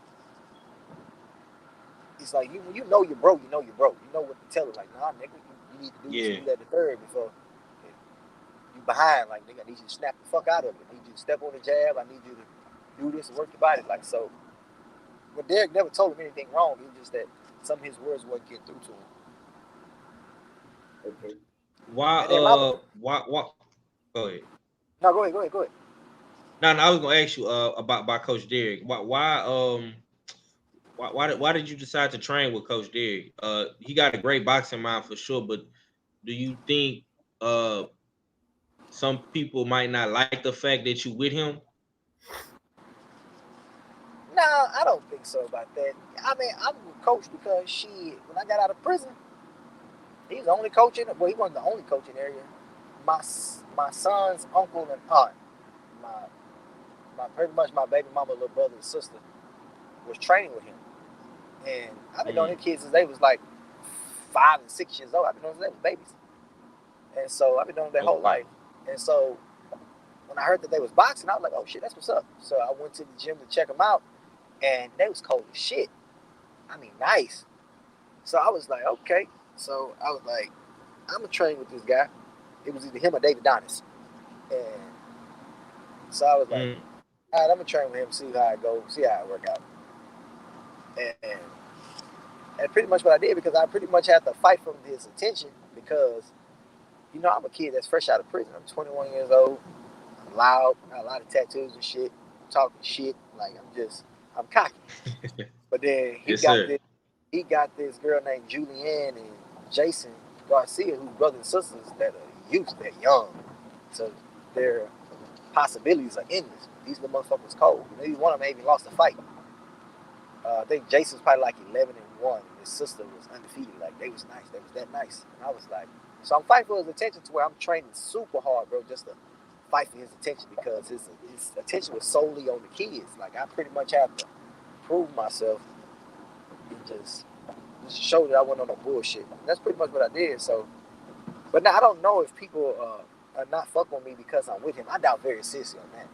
it's like you know your bro, you know your bro. You know what to tell him. Like, nah, nigga, you need to do that the third before you behind. Like, nigga, I need you to snap the fuck out of it. I need you to step on the jab. I need you to do this and work your body. Like, so. But Derek never told him anything wrong. It was just that some of his words wouldn't get through to him. Okay. Why? Go ahead. No, go ahead. No, I was gonna ask you about Coach Derek. Why did you decide to train with Coach Derek? He got a great boxing mind for sure, but do you think some people might not like the fact that you with him? No, I don't think so about that. I mean, I'm with Coach because when I got out of prison, he was the only coach in it. Well, he wasn't the only coach in the area. My son's uncle and aunt, my pretty much my baby mama, little brother and sister, was training with him. And I've been knowing them kids since they was like 5 and 6 years old. I've been knowing them since they was babies. And so I've been knowing them their whole life. And so when I heard that they was boxing, I was like, oh shit, that's what's up. So I went to the gym to check them out, and they was cold as shit. I mean, nice. So I was like, okay. So I was like, I'm gonna train with this guy. It was either him or David Donis. And so I was like, all right, I'm gonna train with him, see how it goes, see how it work out. And pretty much what I did, because I pretty much had to fight for his attention, because, you know, I'm a kid that's fresh out of prison. I'm 21 years old. I'm loud. I got a lot of tattoos and shit. I'm talking shit. Like, I'm cocky. But then he got this girl named Julianne and Jason Garcia, who's brothers and sisters that are youth, they're young. So their possibilities are endless. These little motherfuckers cold. Maybe one of them even lost a fight. I think Jason's probably like 11-1. And his sister was undefeated. Like, they was nice. They was that nice. And I was like, so I'm fighting for his attention to where I'm training super hard, bro, just to fight for his attention, because his attention was solely on the kids. Like, I pretty much have to prove myself and just show that I wasn't on no bullshit. And that's pretty much what I did. So, but now I don't know if people are not fucking with me because I'm with him. I doubt very seriously on that.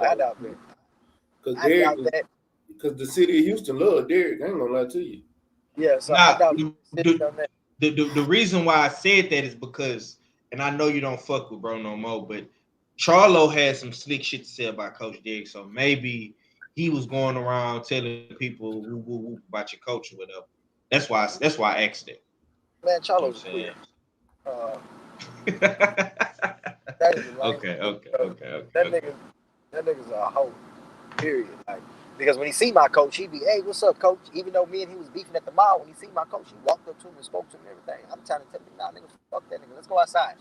I doubt very. Because the city of Houston love Derek. I ain't gonna lie to you. Yeah, so I doubt on that. The reason why I said that is because, and I know you don't fuck with bro no more, but Charlo had some slick shit to say about Coach Derek, so maybe he was going around telling people woo about your coach or whatever. That's why I asked it. Man, Charlo's weird. Okay. That nigga's a hoe. Period. Like, because when he see my coach, he be, hey, what's up, coach? Even though me and he was beefing at the mall, when he see my coach, he walked up to him and spoke to him and everything. I'm trying to tell him, nah, nigga, fuck that nigga. Let's go outside.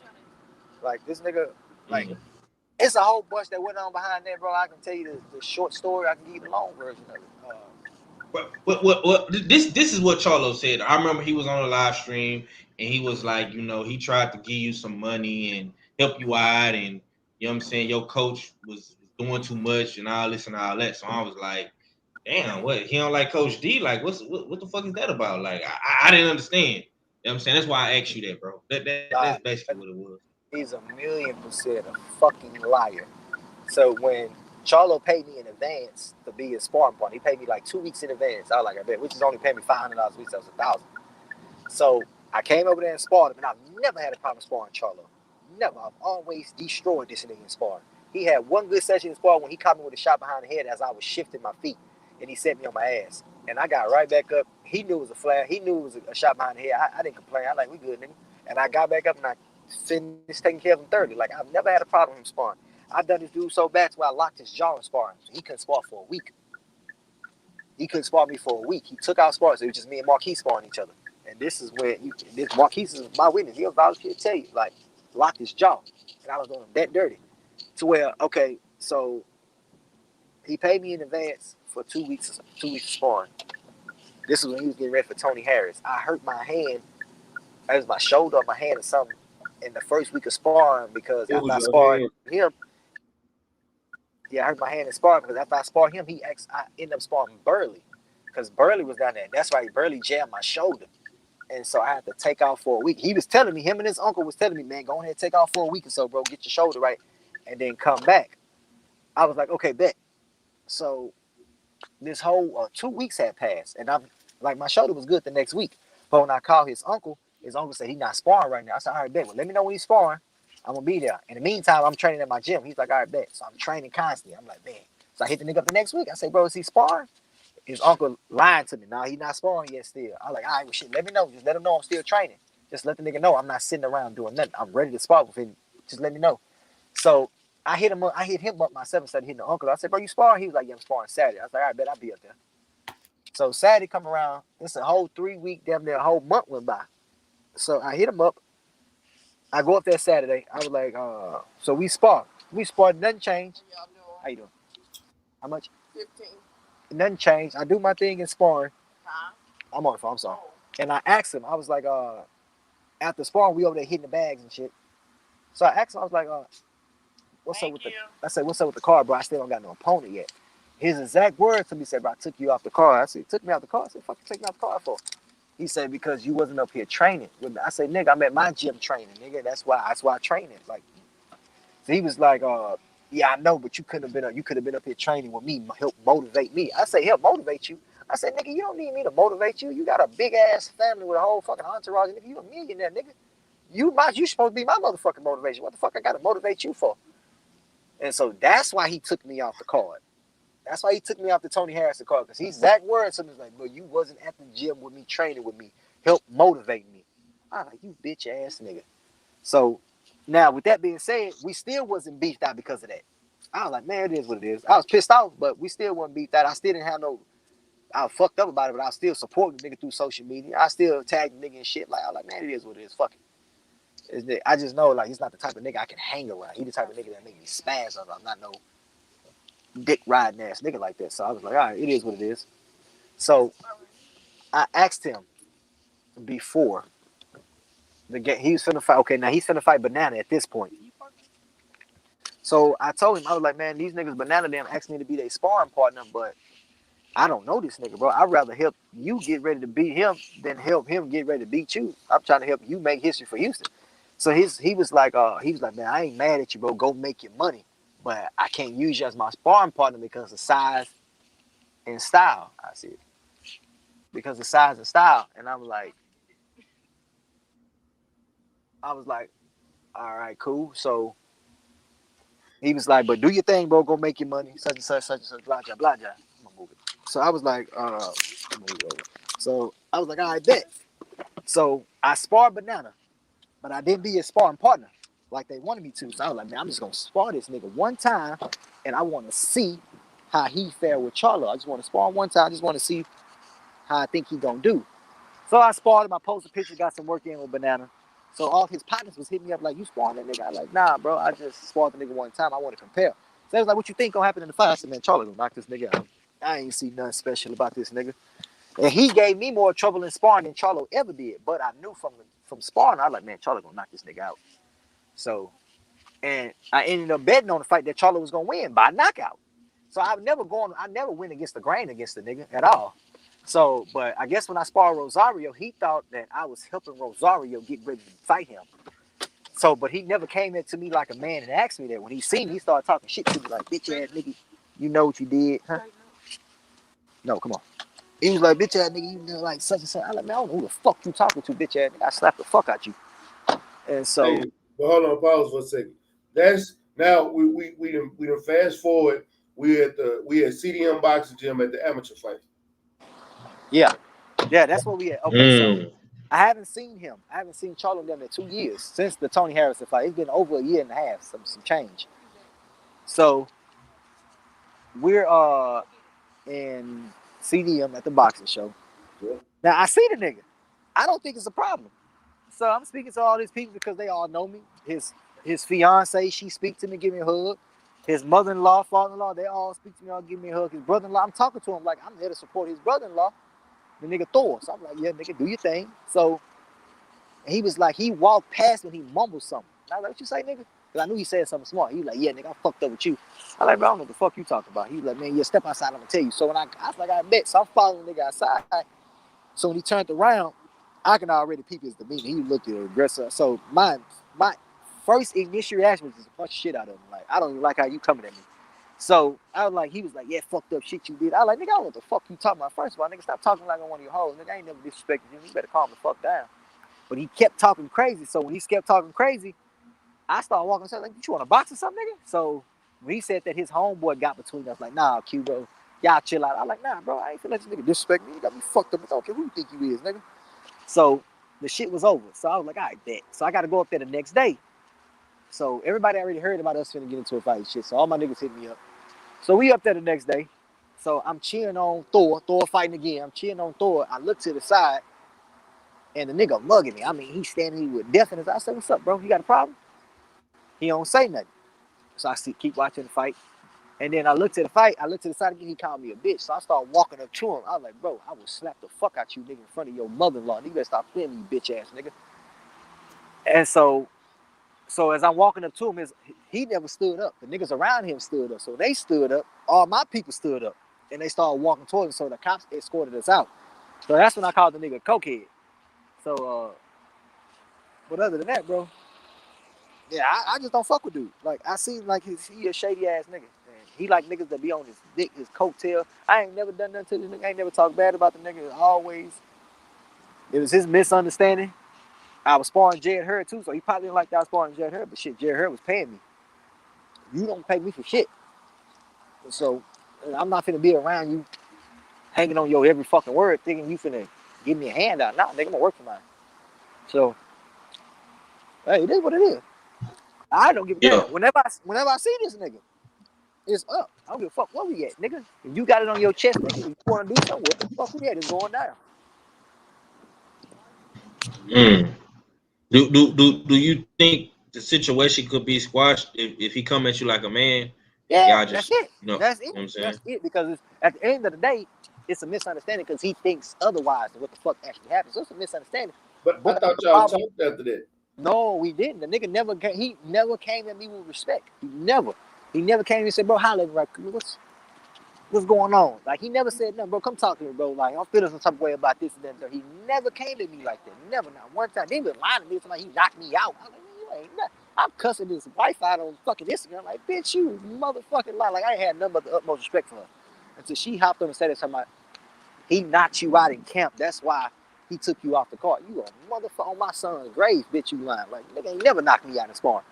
Like, this nigga, like, it's a whole bunch that went on behind there, bro. I can tell you the short story. I can give you the long version of it. What this is what Charlo said. I remember he was on a live stream and he was like, you know, he tried to give you some money and help you out, and you know what I'm saying, your coach was doing too much and all this and all that. So I was like, damn, what, he don't like Coach D? Like, what the fuck is that about? Like, I didn't understand. You know what I'm saying? That's why I asked you that, bro. That's basically what it was. He's 1,000,000% a fucking liar. So when Charlo paid me in advance to be his sparring partner, he paid me like 2 weeks in advance. I was like, I bet, which is only paying me $500 a week, so that was $1,000. So I came over there and sparred him, and I've never had a problem sparring Charlo. Never. I've always destroyed this nigga in sparring. He had one good session in spar when he caught me with a shot behind the head as I was shifting my feet, and he set me on my ass. And I got right back up. He knew it was a flag. He knew it was a shot behind the head. I didn't complain. I like, we good, nigga. And I got back up and I finished taking care of him thoroughly. Like, I've never had a problem with him sparring. I've done this dude so bad to where I locked his jaw in sparring. So he couldn't spar for a week. He couldn't spar me for a week. He took out sparring. So it was just me and Marquise sparring each other. And this is when this Marquise is my witness. He'll vouch for you, tell you, like, locked his jaw. And I was doing him that dirty. To where, okay, so he paid me in advance for 2 weeks of sparring. This is when he was getting ready for Tony Harris. I hurt my hand. It was my shoulder or my hand or something in the first week of sparring because after I sparred him, I hurt my hand in sparring because after I sparred him, I ended up sparring Burley because Burley was down there. That's why Burley jammed my shoulder. And so I had to take off for a week. He was telling me, him and his uncle was telling me, man, go ahead and take off for a week or so, bro. Get your shoulder right and then come back. I was like, okay, bet. So this whole 2 weeks had passed. And I'm like, my shoulder was good the next week. But when I called his uncle said he's not sparring right now. I said, all right, bet. Well, let me know when he's sparring. I'm going to be there. In the meantime, I'm training at my gym. He's like, all right, bet. So I'm training constantly. I'm like, man. So I hit the nigga up the next week. I say, bro, is he sparring? His uncle lied to me. Nah, he's not sparring yet still. I'm like, all right, well, shit, let me know. Just let him know I'm still training. Just let the nigga know I'm not sitting around doing nothing. I'm ready to spar with him. Just let me know. So I hit him up myself instead of hitting the uncle. I said, bro, you sparring? He was like, yeah, I'm sparring Saturday. I was like, all right, bet I'll be up there. So Saturday come around. It's a whole 3 week, damn near a whole month went by. So I hit him up. I go up there Saturday. I was like, so we spar. We sparred, nothing changed. How you doing? How much? 15. Nothing changed. I do my thing in sparring. Huh? I'm on the phone, I'm sorry. And I asked him, I was like, after sparring, we over there hitting the bags and shit. So I asked him, I was like, what's up with the car, bro? I still don't got no opponent yet. His exact words to me said, bro, I took you off the car. I said, took me off the car? I said, fuck you take me off the car for? He said, because you wasn't up here training with me. I said, nigga, I'm at my gym training, nigga. That's why I train it. Like, so he was like, yeah, I know, but you could have been up here training with me, help motivate me. I say, help motivate you. I said, nigga, you don't need me to motivate you. You got a big ass family with a whole fucking entourage. Nigga, you a millionaire, nigga. You supposed to be my motherfucking motivation. What the fuck I gotta motivate you for? And so that's why he took me off the card. That's why he took me off the Tony Harris card, because he's that word. So he's like, bro, you wasn't at the gym with me, training with me, help motivate me. I was like, you bitch ass nigga. So now with that being said, we still wasn't beefed out because of that. I was like, man, it is what it is. I was pissed off, but we still wasn't beefed out. I still didn't have no, I was fucked up about it, but I was still supporting the nigga through social media. I still tagged the nigga and shit. Like, I was like, man, it is what it is. Fuck it. I just know, like, he's not the type of nigga I can hang around. He's the type of nigga that make me spaz on. I'm not no dick riding ass nigga like that. So I was like, all right, it is what it is. So I asked him before the game, he was finna fight. Okay, now he's finna fight Banana at this point. So I told him, I was like, man, these niggas Banana them asked me to be their sparring partner, but I don't know this nigga, bro. I'd rather help you get ready to beat him than help him get ready to beat you. I'm trying to help you make history for Houston. So he was like, man, I ain't mad at you, bro. Go make your money. But I can't use you as my sparring partner because of size and style. I see it. Because of size and style. And I was like, all right, cool. So he was like, but do your thing, bro. Go make your money. Such and such, blah, blah, blah, blah. I'm gonna move it. So I was like, so I was like, all right, bet. So I sparred Banana, but I didn't be his sparring partner like they wanted me to. So I was like, man, I'm just gonna spar this nigga one time, and I want to see how he fare with Charlo. I just want to spar him one time. I just want to see how I think he gonna do. So I sparred him. I posted pictures, got some work in with Banana. So all his partners was hitting me up like, you sparring that nigga? I was like, nah, bro. I just sparred the nigga one time. I want to compare. So they was like, what you think gonna happen in the fight? I said, man, Charlo gonna knock this nigga out. I ain't see nothing special about this nigga. And he gave me more trouble in sparring than Charlo ever did. But I knew from sparring, I was like, man, Charlo gonna knock this nigga out. So, and I ended up betting on the fight that Charlo was gonna win by knockout. So I never win against the grain against the nigga at all. So, but I guess when I sparred Rosario, he thought that I was helping Rosario get ready to fight him. So, but he never came into me like a man and asked me that. When he seen me, he started talking shit to me like, bitch ass nigga, you know what you did, huh? No, come on. He was like, bitch ass nigga, you know, like such and such. I like, man, I don't know who the fuck you talking to, bitch ass nigga. I slapped the fuck out you. And so, hey, but hold on, pause for a second. Now we done fast forward. We at CDM Boxing Gym at the amateur fight. Yeah, that's what we at. Okay, so I haven't seen him. I haven't seen Charlo them in 2 years since the Tony Harrison fight. It's been over a year and a half, some change. So we're in CDM at the boxing show. Yeah. Now I see the nigga. I don't think it's a problem. So I'm speaking to all these people because they all know me. His fiance, she speaks to me, give me a hug. His mother-in-law, father-in-law, they all speak to me, all give me a hug. His brother-in-law, I'm talking to him like I'm there to support his brother-in-law, the nigga Thor. So I'm like, yeah, nigga, do your thing. So he was like, he walked past me and he mumbled something. And I was like, what you say, nigga? Because I knew he said something smart. He was like, yeah, nigga, I fucked up with you. I like, bro, I don't know what the fuck you talking about. He was like, man, yeah, step outside, I'm gonna tell you. So when I was like, I bet. So I'm following the nigga outside. So when he turned around, I can already peep his demeanor. He looked aggressive. So my first initial reaction was just a bunch of shit out of him. Like, I don't even like how you coming at me. So I was like, he was like, yeah, fucked up shit you did. I was like, nigga, I don't know what the fuck you talking about. First of all, nigga, stop talking like I'm one of your hoes. Nigga, I ain't never disrespected you. You better calm the fuck down. But he kept talking crazy. So when he kept talking crazy, I started walking and said, like, you want to box or something, nigga? So when he said that his homeboy got between us, like, nah, Q, bro, y'all chill out. I was like, nah, bro, I ain't finna let this nigga disrespect me. You got me fucked up. I don't care who you think you is, nigga. So the shit was over. So I was like, all right, bet. So I got to go up there the next day. So everybody already heard about us finna get into a fight and shit. So all my niggas hit me up. So we up there the next day. So I'm cheering on Thor. Thor fighting again. I'm cheering on Thor. I look to the side, and the nigga mugging me. I mean, he's standing here with death in his eyes. I said, what's up, bro? You got a problem? He don't say nothing. So I keep watching the fight. And then I look to the fight. I look to the side again. He called me a bitch. So I started walking up to him. I was like, bro, I will slap the fuck out you, nigga, in front of your mother-in-law. You better stop playing me, you bitch ass nigga. And so as I'm walking up to him, he never stood up. The niggas around him stood up. So they stood up. All my people stood up. And they started walking towards him. So the cops escorted us out. So that's when I called the nigga cokehead. So, but other than that, bro, yeah, I just don't fuck with dude. Like, I seem like he a shady ass nigga. And he like niggas that be on his dick, his coattail. I ain't never done nothing to this nigga. I ain't never talked bad about the nigga. Always, it was his misunderstanding. I was sparring Jared Hurd too, so he probably didn't like that I was sparring Jared Hurd. But shit, Jared Hurd was paying me. You don't pay me for shit. So I'm not finna be around you hanging on your every fucking word thinking you finna give me a handout. Nah, nigga, I'm gonna work for mine. So, hey, it is what it is. I don't give a damn. Whenever I see this nigga, it's up. I don't give a fuck where we at, nigga. If you got it on your chest, nigga, if you want to do something, what the fuck we at? It's going down. Do you think the situation could be squashed if he come at you like a man? Yeah, Just, that's it. you know, That's it. You know what I'm saying? That's it. Because at the end of the day, it's a misunderstanding because he thinks otherwise than what the fuck actually happened. So it's a misunderstanding. But I thought y'all talked after that. No, we didn't. The nigga never came at me with respect. He never came and said, bro, holla at me, right? What's going on? Like, he never said nothing, bro. Come talk to me, bro. Like, I'm feeling some type of way about this and that. So he never came at me like that. Never, not one time. Then he was lying to me. Somebody, he knocked me out. I'm like, you ain't nothing. I'm cussing this wife out on fucking Instagram. Like, bitch, you motherfucking lie. Like, I ain't had nothing but the utmost respect for her. Until she hopped up and said something like, he knocked you out in camp. That's why he took you off the card. You a motherfucker on my son's grave, bitch, you lying. Like, nigga ain't never knocked me out in sparring.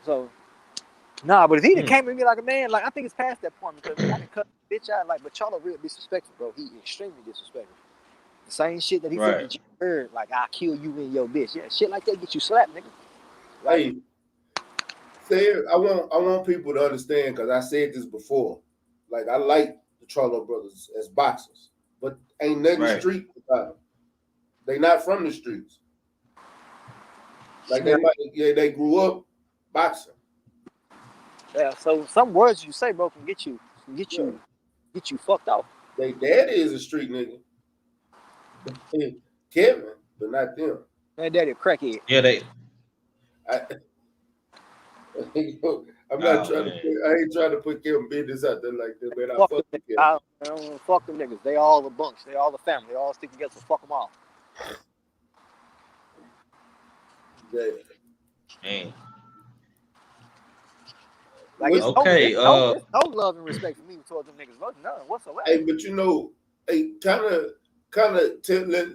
So, nah, but if he done came at me like a man, like, I think it's past that point because I done cut the bitch out. Like, but y'all are real disrespectful, bro. He extremely disrespectful. The same shit that he said that you heard, like, I'll kill you and your bitch. Yeah, shit like that get you slapped, nigga. Like, hey, I want people to understand because I said this before. Like, I like the Charlo brothers as boxers, but ain't nothing street about them. They not from the streets. Like, they grew up boxing. Yeah, so some words you say, bro, can get you fucked off. They daddy is a street nigga. Kevin, but not them. Man, daddy a crackhead. Yeah, I'm not trying to. I ain't trying to put Kevin business out there like that, man. I fuck with Kevin. Fuck them niggas. They all a bunch. They all a family. They all stick together. So fuck them all. Yeah. Man. Like, it's okay. no love and respect for me towards them niggas. None whatsoever. Hey, but you know, hey, kind of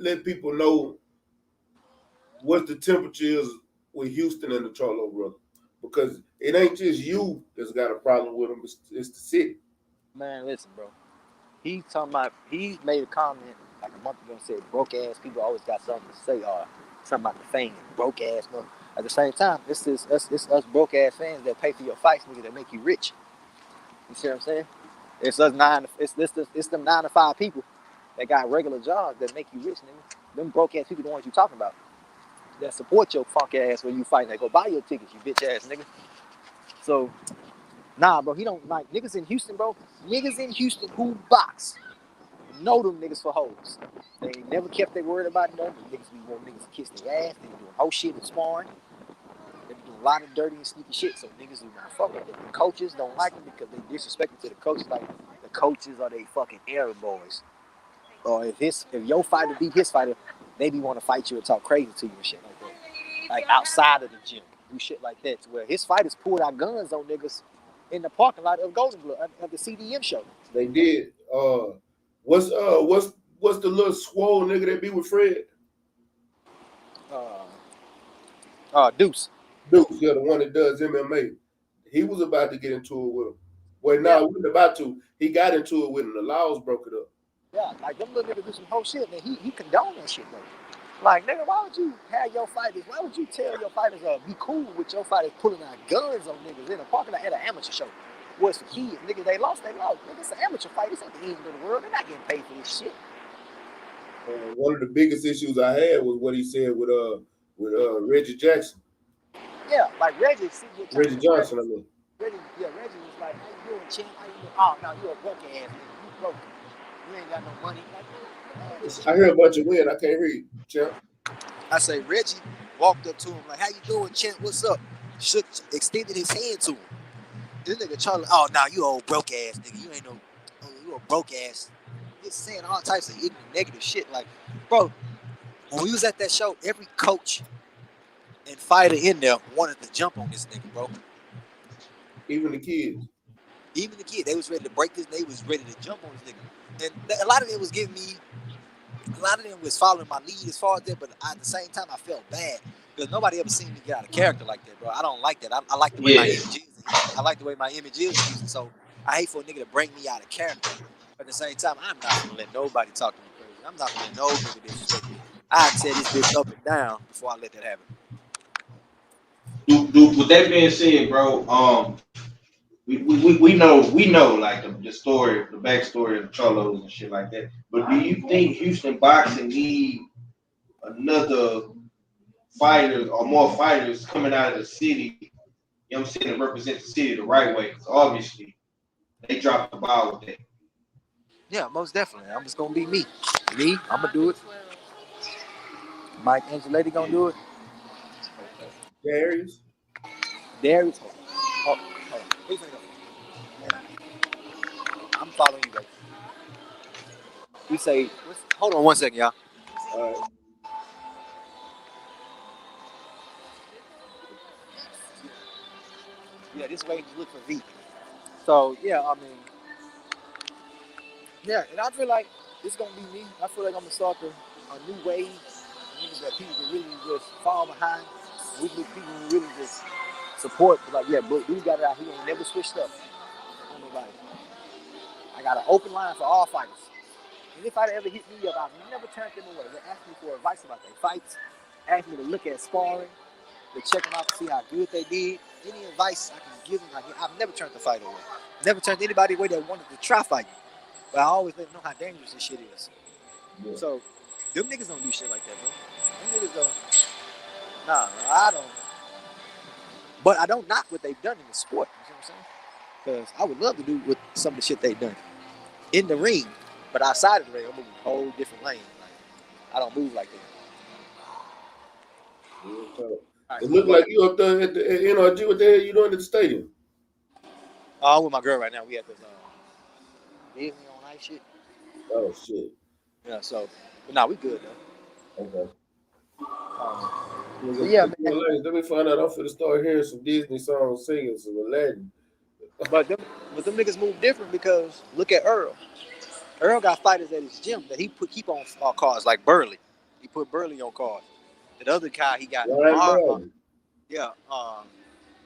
let people know what the temperature is with Houston and the Charlo brother. because it ain't just you that's got a problem with him. It's the city. Man, listen, bro. He made a comment like a month ago and said broke ass people always got something to say or something about the fame. Broke ass, no. At the same time, it's us broke ass fans that pay for your fights, nigga, that make you rich. You see what I'm saying? It's us it's them 9 to 5 people that got regular jobs that make you rich, nigga. Them broke ass people the ones you talking about. That support your funk ass when you fight. They go buy your tickets, you bitch ass nigga. So nah, bro, he don't like niggas in Houston, bro. Niggas in Houston who box know them niggas for hoes. They ain't never kept their word about them. The niggas be wanting niggas to kiss their ass. They be doing whole shit and sparring. They be doing a lot of dirty and sneaky shit. So niggas do not fuck with them. The coaches don't like them because they disrespected to the coaches. Like the coaches are they fucking Arab boys. Or if your fighter beat his fighter, they be want to fight you and talk crazy to you and shit like that. Like outside of the gym, do shit like that. To where his fighters pulled out guns on niggas in the parking lot of Golden Glove at the CDM show. They did. What's the little swole nigga that be with Fred? Deuce. Dude, yeah, the one that does MMA. He was about to get into it with him. Well, no, he wasn't about to. He got into it with him. The Laws broke it up. Yeah, like them little niggas do some whole shit, man. He condoned that shit, though. Like, nigga, why would you have your fighters? Why would you tell your fighters be cool with your fighters pulling out guns on niggas in a parking lot at an amateur show? What's for kids? Nigga, they lost. Nigga, it's an amateur fight. This ain't the end of the world. They're not getting paid for this shit. One of the biggest issues I had was what he said with Reggie Jackson. Yeah, like Reggie Johnson, I mean. Reggie was like, how you doing, champ? How you doing? Oh, no, you a broke ass nigga. You broke. You ain't got no money. Like, I hear a bunch of wind. I can't hear you, champ. I say Reggie walked up to him like, how you doing, champ? What's up? Extended his hand to him. This nigga Charlie, oh, nah, you old broke ass nigga. You ain't no, you a broke ass. He's saying all types of ignorant, negative shit. Like, bro, when we was at that show, every coach and fighter in there wanted to jump on this nigga, bro. Even the kids. Even the kid, they was ready to break this. They was ready to jump on this nigga. And a lot of them was giving me, a lot of them was following my lead as far as that. But at the same time, I felt bad because nobody ever seen me get out of character like that, bro. I don't like that. I like the way my image is. I like the way my image is. So I hate for a nigga to bring me out of character. But at the same time, I'm not gonna let nobody talk to me crazy. I'm not gonna let no nigga disrespect me. I'd tear this bitch up and down before I let that happen. With that being said, bro, we know like the story, the backstory of the Cholos and shit like that. But do you think Houston boxing need another fighters or more fighters coming out of the city? You know what I'm saying, to represent the city the right way? Because obviously they dropped the ball with that. Yeah, most definitely. I'm just gonna be me. I'm gonna do it. Mike Angelady gonna do it. Darius. Oh, please hang up. I'm following you guys. We say, hold on one second, y'all. All right. Yeah, this way you look for V. So yeah, I mean, yeah, and I feel like it's gonna be me. I feel like I'm gonna start a new wave. That people can really just fall behind. We need people who really just support. Like, yeah, but we got it out. He ain't never switched up on nobody. I got an open line for all fighters. And if I ever hit me up, I've never turned them away. They ask me for advice about their fights, ask me to look at sparring, to check them out to see how good they did. Any advice I can give them, I've never turned the fight away. Never turned anybody away that wanted to try fighting. But I always let them know how dangerous this shit is. Yeah. So, them niggas don't do shit like that, bro. Them niggas don't. Nah, I don't. But I don't knock what they've done in the sport. You know what I'm saying? Because I would love to do with some of the shit they've done in the ring. But outside of the ring, I'm moving a whole different lane. Like, I don't move like that. Right, it looked like you up there at the NRG. What the hell you doing at the stadium? I'm with my girl right now. We at this Disney on ice shit. Oh shit. Yeah, so but nah, we good though. Okay. Yeah, man. Let me find out. I'm finna start hearing some Disney songs singing some Aladdin. But them niggas move different because look at Earl. Earl got fighters at his gym that he keep on cards like Burley. He put Burley on cards. That other guy he got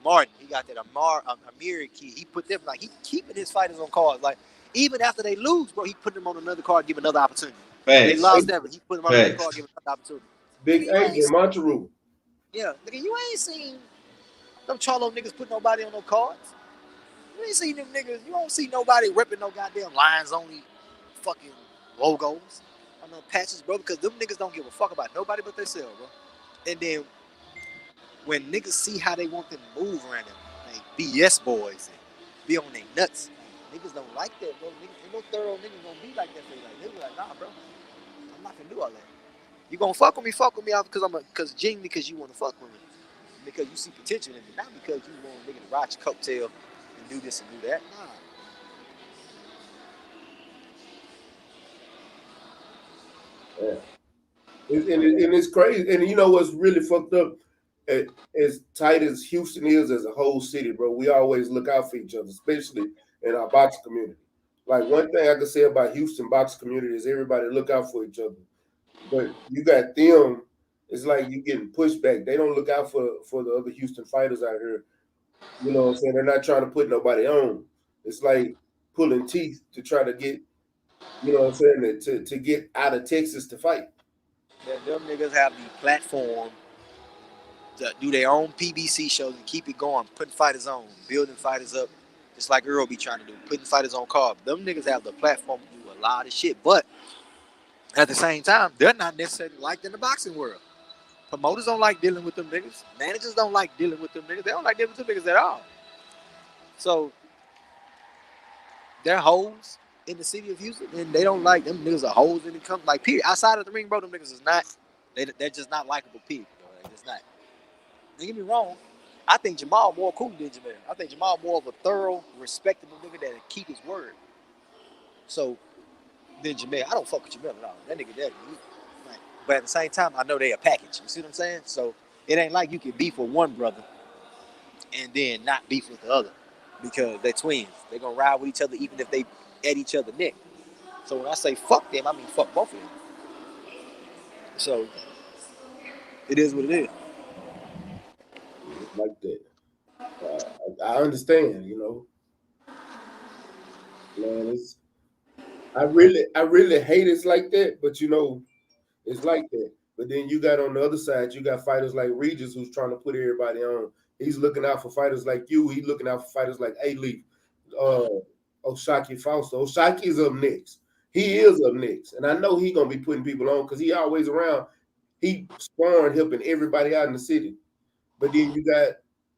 Martin. He got that Amir kid. He put them like he keeping his fighters on cards. Like even after they lose, bro, he put them on another card, give another opportunity. They lost that, but he put them on another card, give another opportunity. Big Adrian Monteru. Yeah, nigga, you ain't seen them Charlo niggas put nobody on no cards. You ain't seen them niggas. You don't see nobody ripping no goddamn Lions only fucking logos on no patches, bro, because them niggas don't give a fuck about nobody but themselves, bro. And then when niggas see how they want them to move around them, like BS boys and be on their nuts, niggas don't like that, bro. Niggas, ain't no thorough niggas gonna be like that for you. Like, niggas like, nah, bro, I'm not gonna do all that. You gonna fuck with me genuinely because you wanna fuck with me. Because you see potential in me, not because you want a nigga to ride your coattail and do this and do that. Nah. Yeah. And it's crazy. And you know what's really fucked up? As tight as Houston is as a whole city, bro, we always look out for each other, especially in our boxing community. Like one thing I can say about Houston boxing community is everybody look out for each other. But you got them, it's like you getting pushed back. They don't look out for the other Houston fighters out here. You know what I'm saying? They're not trying to put nobody on. It's like pulling teeth to try to get, you know what I'm saying, to get out of Texas to fight. Them niggas have the platform to do their own PBC shows and keep it going, putting fighters on, building fighters up, just like Earl be trying to do, putting fighters on card. Them niggas have the platform to do a lot of shit, but at the same time, they're not necessarily liked in the boxing world. Promoters don't like dealing with them niggas. Managers don't like dealing with them niggas. They don't like dealing with them niggas at all. So they're hoes in the city of Houston, and they don't like them niggas are hoes in the company. Like, period. Outside of the ring, bro, them niggas is not. They're just not likable people. They're just not. Don't get me wrong. I think Jamal more cool than Jamel. I think Jamal more of a thorough, respectable nigga that'll keep his word. So than Jamel. I don't fuck with Jamel at all. That nigga that. Like, but at the same time, I know they a package. You see what I'm saying? So it ain't like you can beef with one brother and then not beef with the other because they're twins. They're gonna ride with each other even if they at each other's neck. So when I say fuck them, I mean fuck both of them. So it is what it is. It's like that. I understand, you know. Man, I really hate it's like that, but you know, it's like that. But then you got on the other side, you got fighters like Regis who's trying to put everybody on. He's looking out for fighters like you. He's looking out for fighters like A-Leaf, Oshaki Fausto. Oshaki's up next. He is up next. And I know he's going to be putting people on because he always around. He sparring, helping everybody out in the city. But then you got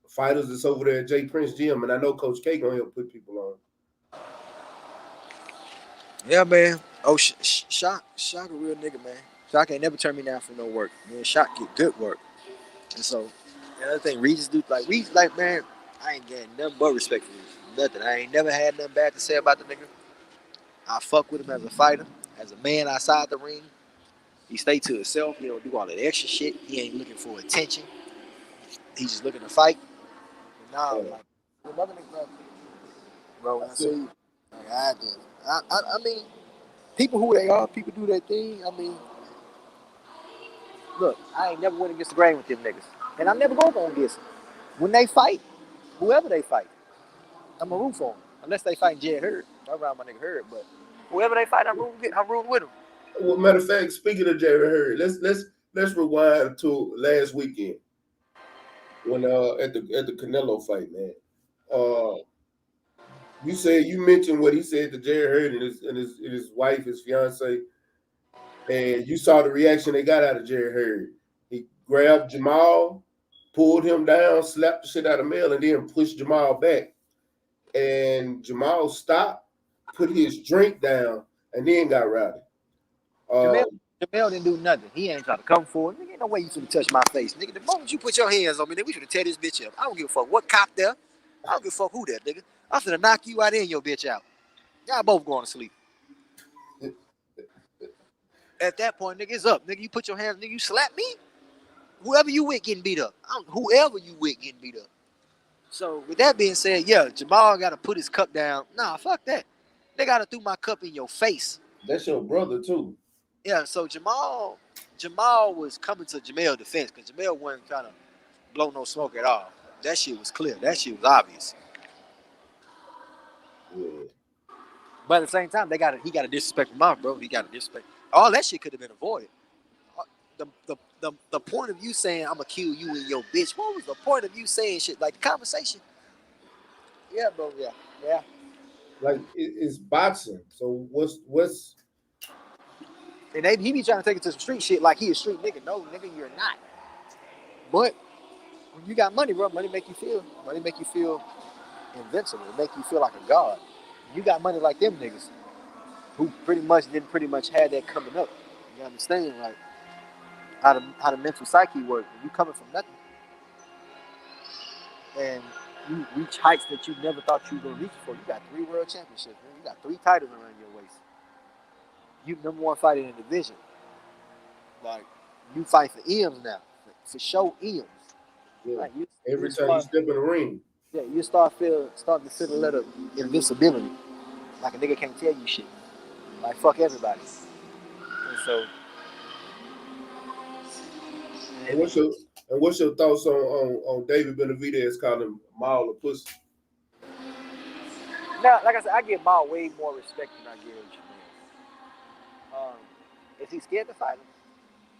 fighters that's over there at J. Prince Gym, and I know Coach K going to help put people on. Yeah, man. Oh, Shock a real nigga, man. Shock ain't never turned me down for no work. Man, Shock get good work. And so, another thing, Regis do, like, man, I ain't getting nothing but respect for Regis. Nothing. I ain't never had nothing bad to say about the nigga. I fuck with him as a fighter, as a man outside the ring. He stay to himself. He don't do all that extra shit. He ain't looking for attention. He's just looking to fight. And now, like, another nigga, bro, I see, like, I mean, people who they are, people do their thing. I mean, look, I ain't never went against the grain with them niggas. And I'm never going to go against them. When they fight, whoever they fight, I'm going to root for them. Unless they fight Jed Hurd. I'm around my nigga Hurd, but whoever they fight, I'm rooting with them. Well, matter of fact, speaking of Jed Hurd, let's rewind to last weekend when at the Canelo fight, man. You mentioned what he said to Jed Hurd and his wife, his fiance, and you saw the reaction they got out of Jed Hurd. He grabbed Jamal, pulled him down, slapped the shit out of Mel, and then pushed Jamal back. And Jamal stopped, put his drink down, and then got rowdy. Jamel didn't do nothing. He ain't trying to come forward. Nigga, ain't no way you finna touch my face. Nigga, the moment you put your hands on me, nigga, we finna tear this bitch up. I don't give a fuck what cop there. I don't give a fuck who that, nigga. I'm finna knock you out and your bitch out. Y'all both going to sleep. At that point, nigga, it's up. Nigga, you put your hands, nigga, you slap me. Whoever you with getting beat up. Whoever you with getting beat up. So, with that being said, yeah, Jamal got to put his cup down. Nah, fuck that. They got to throw my cup in your face. That's your brother, too. Yeah, so Jamal was coming to Jamel's defense because Jamel wasn't trying to blow no smoke at all. that shit was clear. That shit was obvious. Yeah. But at the same time, he got a disrespectful mouth, bro. He got a disrespect. All that shit could have been avoided. The point of you saying I'm gonna kill you and your bitch. What was the point of you saying shit like the conversation? Yeah, bro. Yeah. Like it's boxing. So what's And he be trying to take it to some street shit like he a street nigga. No, nigga, you're not. But when you got money, bro, money make you feel invincible. It make you feel like a god. You got money like them niggas who pretty much had that coming up. You understand, like how the mental psyche work. When you coming from nothing and you reach heights that you never thought you were gonna reach before. You got 3 world championships, man. You got 3 titles around your waist. You #1 fighter in the division. Like you fight for M's now, for show M's. yeah. Like, Every time you step in the ring? Yeah, you starting to feel a little invincibility. Like a nigga can't tell you shit. Like fuck everybody. And so. And what's your thoughts on David Benavidez calling him Maul or pussy? Now, like I said, I give Maul way more respect than I give Jermaine. Is he scared to fight him?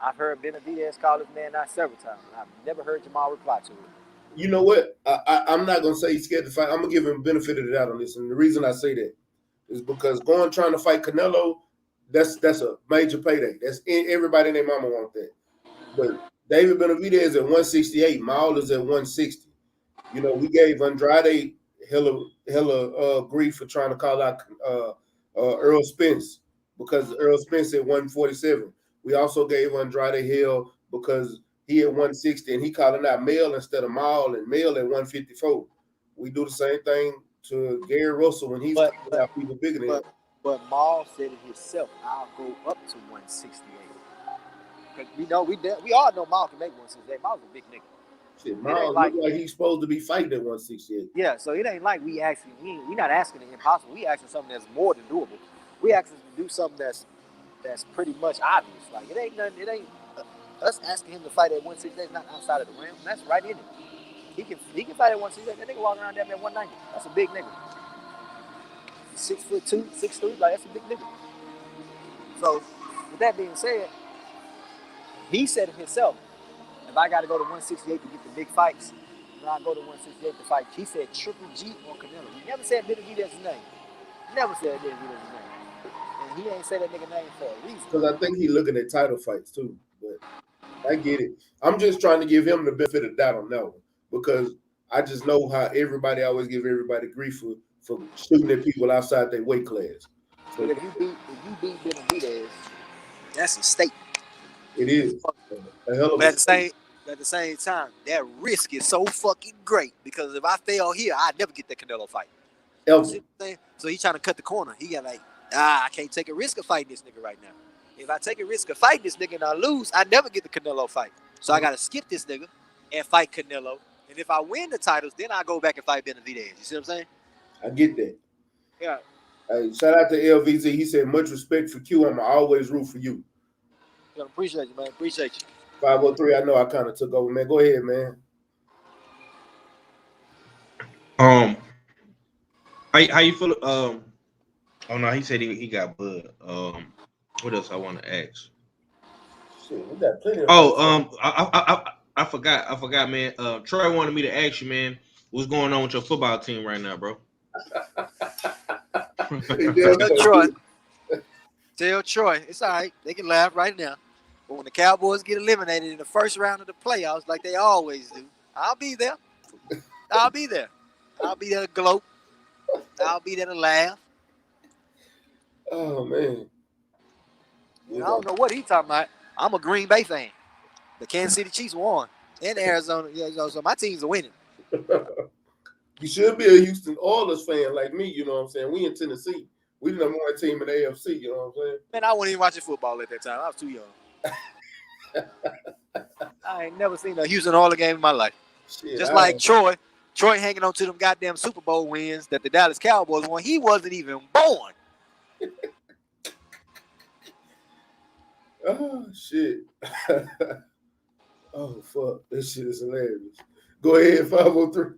I've heard Benavidez call his man out several times. I've never heard Jamal reply to it. You know what? I'm not gonna say he's scared to fight. I'm gonna give him benefit of the doubt on this, and the reason I say that is because trying to fight Canelo, that's a major payday. Everybody and their mama want that. But David Benavidez at 168, Maul is at 160. You know, we gave Andrade hella grief for trying to call out Earl Spence because Earl Spence at 147. We also gave Andrade hell because he at 160 and he calling out Mel instead of Maul and Mel at 154. We do the same thing to Gary Russell when he's calling out people bigger than him. But Maul said it himself, I'll go up to 168. Because we all know Maul can make 168. Maul's a big nigga. Shit, Maul look like he's supposed to be fighting at 168. Yeah, so it ain't like we not asking the impossible. We asking something that's more than doable. We asking to do something that's pretty much obvious. Like it ain't nothing. It ain't us asking him to fight at 168. Not outside of the rim. That's right in it. He can fight at 168. That nigga walking around damn at 190. That's a big nigga. 6'2", 6'3", like that's a big nigga. So with that being said, he said it himself. If I got to go to 168 to get the big fights, then I go to 168 to fight. He said Triple G or Canelo. He never said Benavidez's name. Never said Benavidez's name. And he ain't said that nigga name for a reason. Because I think he's looking at title fights too. But I get it. I'm just trying to give him the benefit of the doubt on that one. Because I just know how everybody always give everybody grief for shooting at people outside their weight class. So but if you beat Benavidez, that's a statement. It is. A hell of but at the same time, that risk is so fucking great because if I fail here, I'd never get that Canelo fight. Ever. So he's trying to cut the corner. He got like, I can't take a risk of fighting this nigga right now. If I take a risk of fighting this nigga and I lose, I never get the Canelo fight. So I got to skip this nigga and fight Canelo. And if I win the titles, then I go back and fight Benavidez. You see what I'm saying? I get that. Yeah. Hey, shout out to LVZ. He said, much respect for Q. I'm always root for you. Yeah, appreciate you, man. Appreciate you. 503, I know I kind of took over, man. Go ahead, man. How you feel? Oh no, he said he got blood. What else I want to ask? Shit, we got plenty of I forgot, man. Troy wanted me to ask you, man, what's going on with your football team right now, bro? Tell Troy, it's all right. They can laugh right now. But when the Cowboys get eliminated in the first round of the playoffs, like they always do, I'll be there. I'll be there to gloat. I'll be there to laugh. Oh, man. I don't know what he's talking about. I'm a Green Bay fan. The Kansas City Chiefs won. And Arizona. Yeah, so my teams are winning. You should be a Houston Oilers fan like me, you know what I'm saying? We in Tennessee. We the number one team in the AFC, you know what I'm saying? Man, I wasn't even watching football at that time. I was too young. I ain't never seen a Houston Oilers game in my life. Shit, just like Troy hanging on to them goddamn Super Bowl wins that the Dallas Cowboys won. He wasn't even born. Oh, shit. Oh, fuck. This shit is hilarious. Go ahead, 503.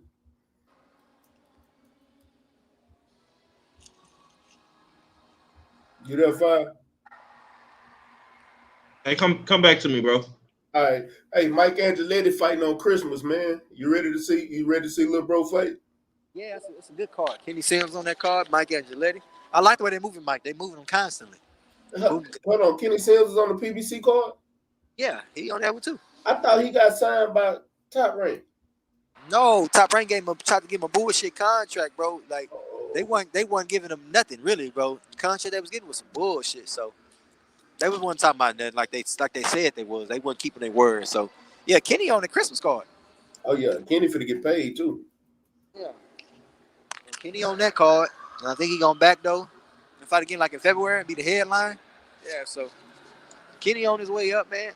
You there, 5? Hey, come back to me, bro. All right. Hey, Mike Angeletti fighting on Christmas, man. You ready to see? You ready to see little bro fight? Yeah, it's a good card. Kenny Sims on that card. Mike Angeletti. I like the way they're moving Mike. They're moving him constantly. Hold on, Kenny Sims is on the PBC card. Yeah, he on that one too. I thought he got signed by Top Rank. No, Top Rank tried to give him a bullshit contract, bro. Like they weren't giving him nothing really, bro. The contract they was getting was some bullshit. So they was one talking about that like they said they was. They weren't keeping their word. So yeah, Kenny on the Christmas card. Oh yeah, Kenny finna get paid too. Yeah. And Kenny on that card. And I think he going back though. And fight again like in February and be the headline. Yeah, so Kenny on his way up, man.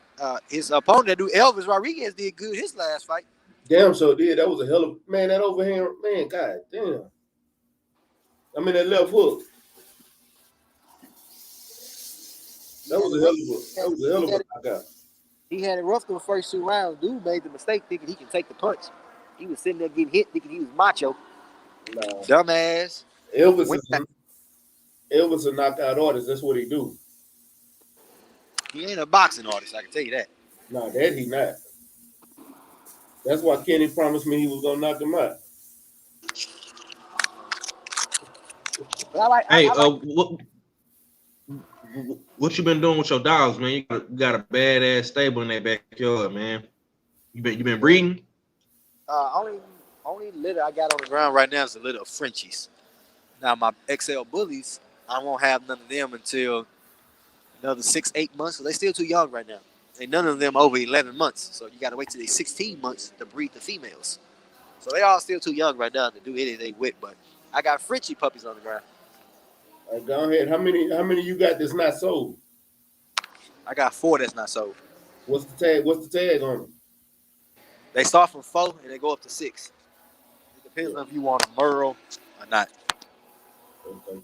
His opponent, that dude Elvis Rodriguez, did good his last fight. Damn, so did. That was a hell of man. That overhand, man. God damn. I mean that left hook. That was a hell of a knockout. He had it rough through the first 2 rounds. Dude made the mistake thinking he can take the punch. He was sitting there getting hit thinking he was macho. Nah. Dumbass. Elvis a knockout artist. That's what he do. He ain't a boxing artist, I can tell you that. Nah, that he not. That's why Kenny promised me he was gonna knock him out. But Hey, what you been doing with your dogs, man? You got a badass stable in that backyard, man. You been breeding? Only litter I got on the ground right now is a litter of Frenchies. Now my XL bullies, I won't have none of them until another 6-8 months. So they're still too young right now. And none of them over 11 months. So you got to wait till they're 16 months to breed the females. So they all still too young right now to do anything with. But I got Frenchie puppies on the ground. All right, go ahead. How many you got that's not sold? I got 4 that's not sold. What's the tag on them? They start from 4 and they go up to 6. It depends on if you want a Merle or not. Okay.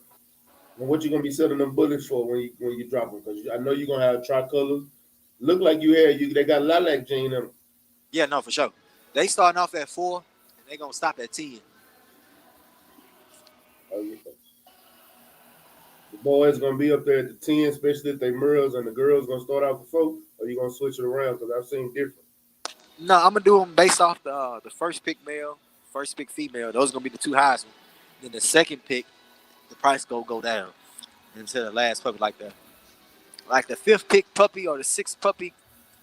And what you gonna be selling them bullets for when you drop them? Because I know you're gonna have tricolors. Look like they got lilac gene in them. Yeah, no, for sure. They starting off at 4 and they gonna stop at 10. Oh yeah. The boys gonna be up there at the 10, especially if they Merles, and the girls gonna start out with 4. Or you gonna switch it around? Because I've seen different. No, I'm gonna do them based off the first pick male, first pick female. Those are gonna be the 2 highest ones. Then the second pick, the price go down until the last puppy like that. Like the 5th pick puppy or the 6th puppy,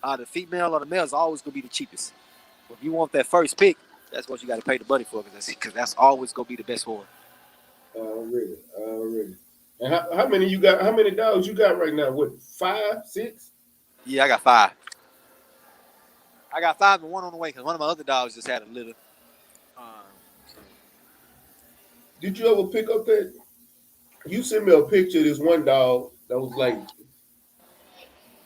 the female or the male is always gonna be the cheapest. If you want that first pick, that's what you got to pay the money for because that's always gonna be the best one. Already. And how many you got? How many dogs you got right now? What, 5, 6? Yeah, I got 5. I got 5 and 1 on the way because one of my other dogs just had a litter. Did you ever pick up that? You sent me a picture of this one dog that was like,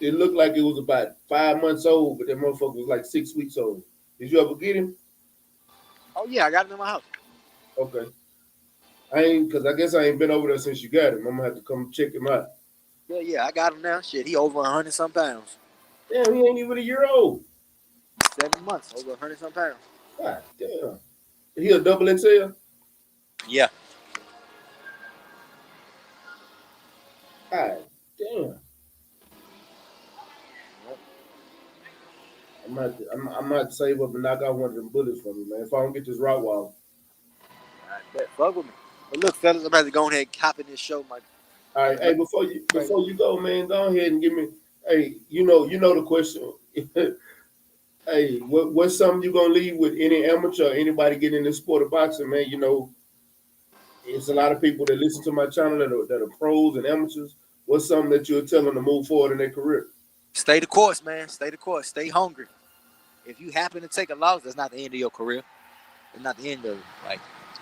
it looked like it was about 5 months old, but that motherfucker was like 6 weeks old. Did you ever get him? Oh yeah, I got him in my house. Okay. Because I guess I ain't been over there since you got him. I'm gonna have to come check him out. Yeah, I got him now. Shit, he over 100-some pounds. Damn, he ain't even a year old. 7 months, over 100-some pounds. God damn. He a double XL? Yeah. God damn. I might save up and knock out one of them bullets for me, man. If I don't get this Rottweiler. I bet. Fuck with me. But look, fellas, I'm about to go ahead and hop in this show, Mike. All right, hey, before you go, man, go ahead and give me, hey, you know the question. Hey, what's something you gonna leave with any amateur or anybody getting in the sport of boxing, man? You know, it's a lot of people that listen to my channel that are pros and amateurs. What's something that you're telling them to move forward in their career? Stay the course, man. Stay the course. Stay hungry. If you happen to take a loss, that's not the end of your career. It's not the end of it. Like,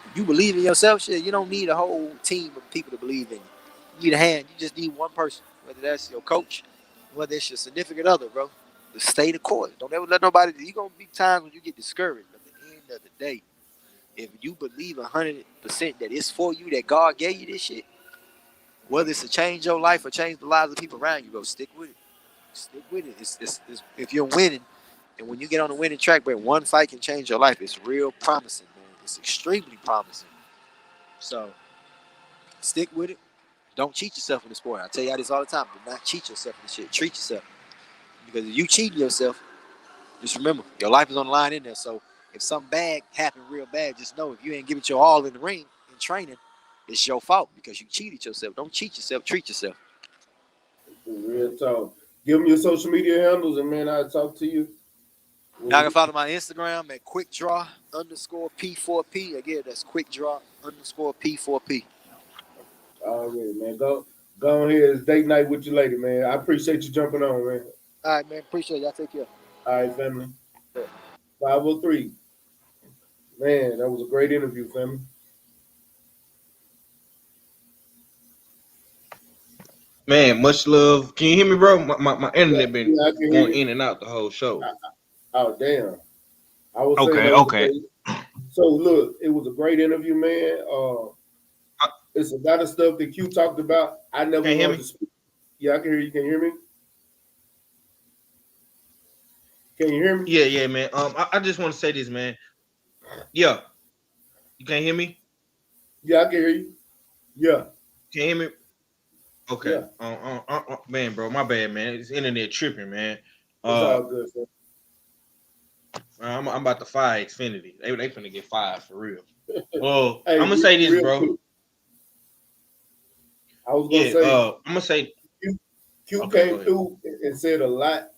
if you believe in yourself, shit, you don't need a whole team of people to believe in you. You need a hand. You just need one person, whether that's your coach, whether it's your significant other, bro. Just stay the course. Don't ever let nobody. You're going to be times when you get discouraged. But at the end of the day, if you believe 100% that it's for you, that God gave you this shit, whether it's to change your life or change the lives of people around you, bro, stick with it. Stick with it. It's if you're winning, And when you get on the winning track, but one fight can change your life. It's real promising, man. It's extremely promising. So stick with it. Don't cheat yourself in the sport. I tell y'all this all the time. Do not cheat yourself in this shit. Treat yourself. Because if you cheat yourself, just remember, your life is on the line in there. So if something bad happened real bad, just know if you ain't giving it your all in the ring, in training, it's your fault because you cheated yourself. Don't cheat yourself. Treat yourself. Real talk. Give them your social media handles, and man, I'll talk to you. Y'all can follow my Instagram at quickdraw_P4P. Again, that's quickdraw_P4P. Already, man. Go on here. It's date night with you later, man. I appreciate you jumping on, man. All right, man. Appreciate it. Y'all take care. All right, family. 503. Man, that was a great interview, family. Man, much love. Can you hear me, bro? My internet been Yeah, I can hear going you. in and out the whole show. Oh, damn. I was saying Okay, that was okay. So, look, it was a great interview, man. It's a lot of stuff that Q talked about. I never Can you hear wanted me? to speak. Yeah, I can hear you. Can you hear me? Can you hear me? Yeah, man. I just want to say this, man. Yeah. You can't hear me? Yeah, I can hear you. Yeah. Can you hear me? Okay. Yeah. Man, bro, my bad, man. It's internet tripping, man. It's all good, man. I'm about to fire Xfinity. They finna get fired for real. Well, Hey, I'm gonna say this, real bro. quick. I was gonna say, I'm gonna say Q okay, came through and said a lot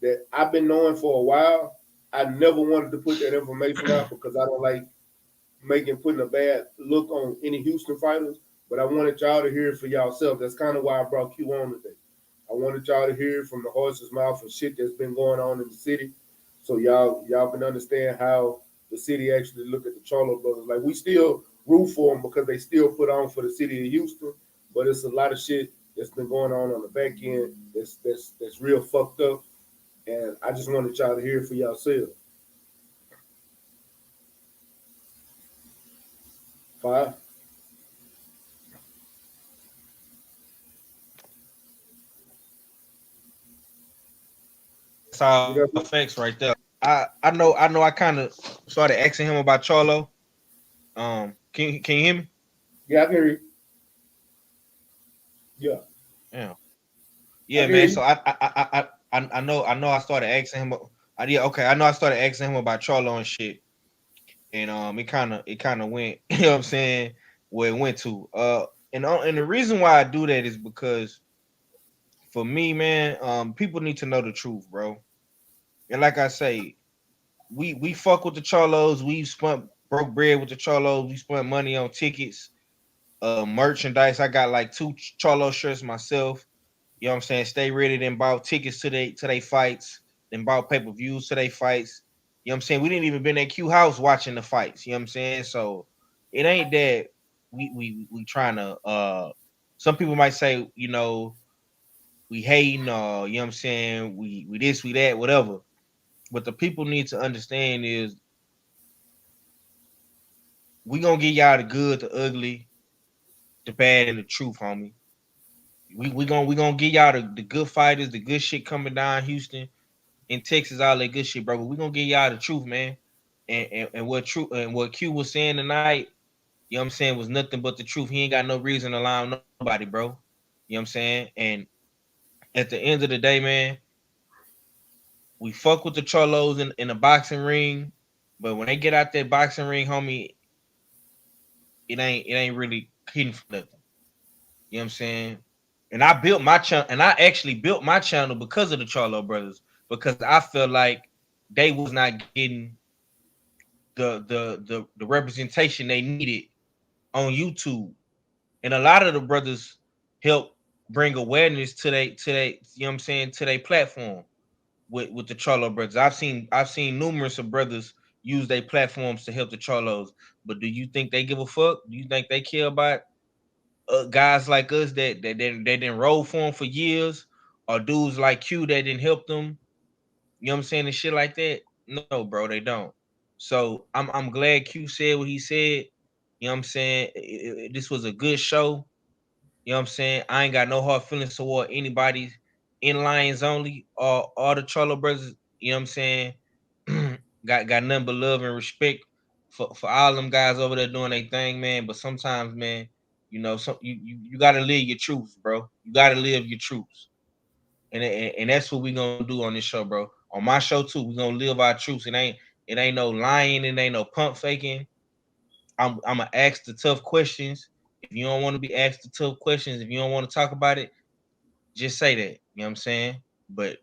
that I've been knowing for a while. I never wanted to put that information out because I don't like putting a bad look on any Houston fighters. But I wanted y'all to hear it for y'allself. That's kind of why I brought Q on today. I wanted y'all to hear it from the horse's mouth and shit that's been going on in the city, so y'all can understand how the city actually look at the Charlo brothers. Like, we still root for them because they still put on for the city of Houston, but it's a lot of shit that's been going on the back end that's real fucked up, and I just wanted y'all to hear it for yourselves. 5. it's all facts right there. I know I kind of started asking him about Charlo. Can you hear me? Yeah, I can hear you. Yeah. Yeah, man. So I know I started asking him. I know I started asking him about Charlo and shit, and it kind of went. You know what I'm saying? Where it went to. And the reason why I do that is because for me, man, people need to know the truth, bro. And like I say, we fuck with the Charlos. We spent broke bread with the Charlos. We spent money on tickets, merchandise. I got like 2 Charlo shirts myself. You know what I'm saying? Stay ready, then bought tickets to they fights, then bought pay-per-views to they fights. You know what I'm saying? We didn't even been at Q House watching the fights. You know what I'm saying? So it ain't that we trying to some people might say, you know, we hating or you know what I'm saying, we this, we that, whatever. But the people need to understand is we gonna get y'all the good, the ugly, the bad, and the truth, homie. We gonna get y'all the good fighters, the good shit coming down Houston, in Texas, all that good shit, bro. But we gonna get y'all the truth, man. And what Q was saying tonight, you know what I'm saying, was nothing but the truth. He ain't got no reason to lie on nobody, bro. You know what I'm saying? And at the end of the day, man, we fuck with the Cholos in the boxing ring, but when they get out that boxing ring, homie, it ain't really hitting for nothing. You know what I'm saying? And I built my channel, and I actually built my channel because of the Charlo brothers, because I felt like they was not getting the representation they needed on YouTube. And a lot of the brothers help bring awareness to they, you know what I'm saying, to their platform with the Charlo brothers. I've seen numerous of brothers use their platforms to help the Charlos. But do you think they give a fuck? Do you think they care about guys like us that didn't roll for them for years, or dudes like Q that didn't help them? You know what I'm saying, and shit like that? No, bro, they don't. So I'm glad Q said what he said. You know what I'm saying? This was a good show. You know what I'm saying? I ain't got no hard feelings toward anybody in Lions only or the Charlo brothers. You know what I'm saying? got nothing but love and respect for all them guys over there doing their thing, man. But sometimes, man, you know, you gotta live your truths, bro. You gotta live your truths, and that's what we gonna do on this show, bro. On my show too, we gonna live our truths. It ain't no lying, it ain't no pump faking. I'm gonna ask the tough questions. If you don't want to be asked the tough questions, if you don't want to talk about it, just say that. You know what I'm saying? But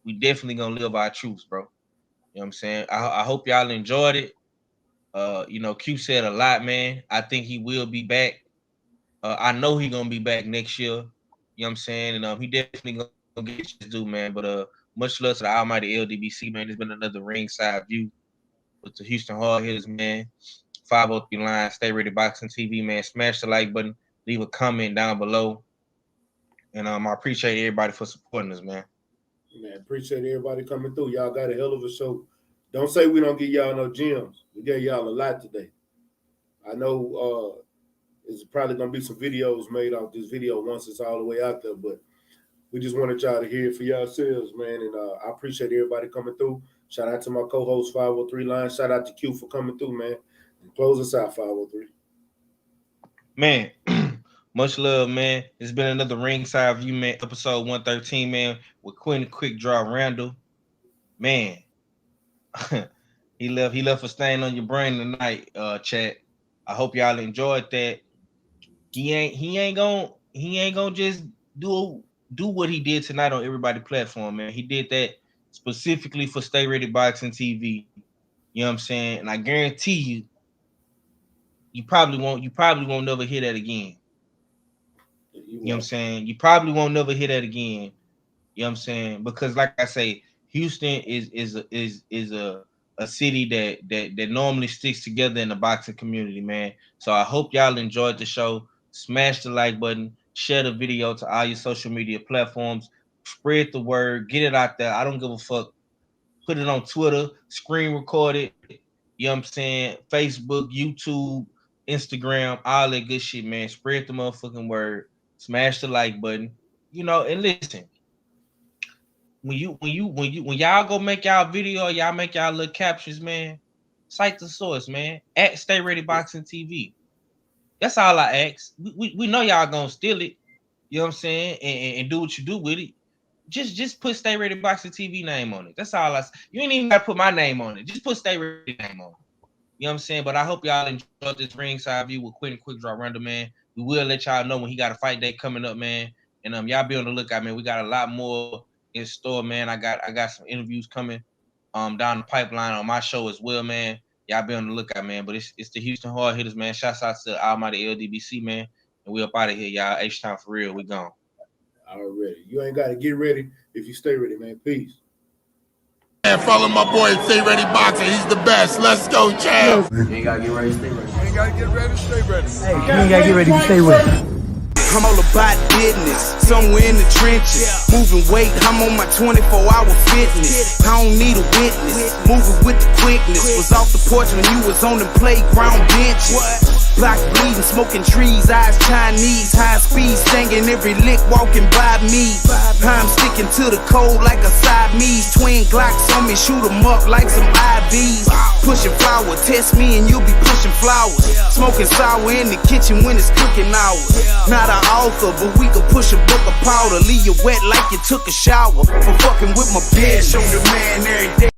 we definitely gonna live our truths, bro. You know what I'm saying? I hope y'all enjoyed it. You know, Q said a lot, man. I think he will be back. I know he gonna be back next year. You know what I'm saying? And he definitely gonna get his due, man. But much love to the almighty LDBC, man. There's been another ringside view with the Houston Hard Hitters, man. 503 line, Stay Ready Boxing TV, man. Smash the like button, leave a comment down below. And I appreciate everybody for supporting us, man. Man, appreciate everybody coming through. Y'all got a hell of a show. Don't say we don't give y'all no gems. We gave y'all a lot today. I know there's probably gonna be some videos made off this video once it's all the way out there, but we just wanted y'all to hear it for yourselves, man. And I appreciate everybody coming through. Shout out to my co-host 503 line. Shout out to Q for coming through, man. And close us out, 503. Man, much love, man. It's been another ringside view, man. Episode 113, man, with Quinton Quick Draw Randell. Man, he left a stain on your brain tonight, chat. I hope y'all enjoyed that. He ain't gonna just do what he did tonight on everybody's platform, man. He did that specifically for Stay Ready Boxing TV. You know what I'm saying? And I guarantee you probably won't never hear that again. You know what I'm saying? You probably won't never hear that again. You know what I'm saying? Because like I say, Houston is a city that normally sticks together in the boxing community, man. So I hope y'all enjoyed the show. Smash the like button, share the video to all your social media platforms, spread the word, get it out there. I don't give a fuck. Put it on Twitter, screen record it. You know what I'm saying? Facebook, YouTube, Instagram, all that good shit, man. Spread the motherfucking word. Smash the like button. You know, and listen. When y'all go make y'all video, y'all make y'all little captions, man. Cite the source, man. At StayReadyBoxingTV. That's all I ask. We know y'all gonna steal it. You know what I'm saying? And do what you do with it. Just put Stay Ready Boxing TV name on it. That's all I say. You ain't even gotta put my name on it. Just put Stay Ready name on it. You know what I'm saying? But I hope y'all enjoyed this ringside view with Quinton Quick Draw Randell, man. We will let y'all know when he got a fight day coming up, man. And y'all be on the lookout, man. We got a lot more in store, man. I got some interviews coming down the pipeline on my show as well, man. Y'all be on the lookout, man. But it's the Houston Hard Hitters, man. Shouts out to the almighty LDBC, man. And we up out of here, y'all. H-Time for real. We gone. Already. You ain't got to get ready if you stay ready, man. Peace. And follow my boy Stay Ready Boxing. He's the best. Let's go, champ. You ain't gotta get ready, stay ready. You ain't gotta get ready, stay ready. Hey, you ain't gotta get ready to stay ready. I'm all about business, somewhere in the trenches. Moving weight, I'm on my 24-hour fitness. I don't need a witness, moving with the quickness. Was off the porch when you was on the playground benches. Block bleeding, smoking trees, eyes Chinese. High speed, singing every lick walking by me. I'm sticking to the code like a Siamese. Twin Glocks on me, shoot 'em up like some IVs. Pushing flour, test me and you'll be pushing flowers. Smoking sour in the kitchen when it's cooking hours. Not an author, but we can push a book of powder. Leave you wet like you took a shower. For fucking with my bitch, show the man every day.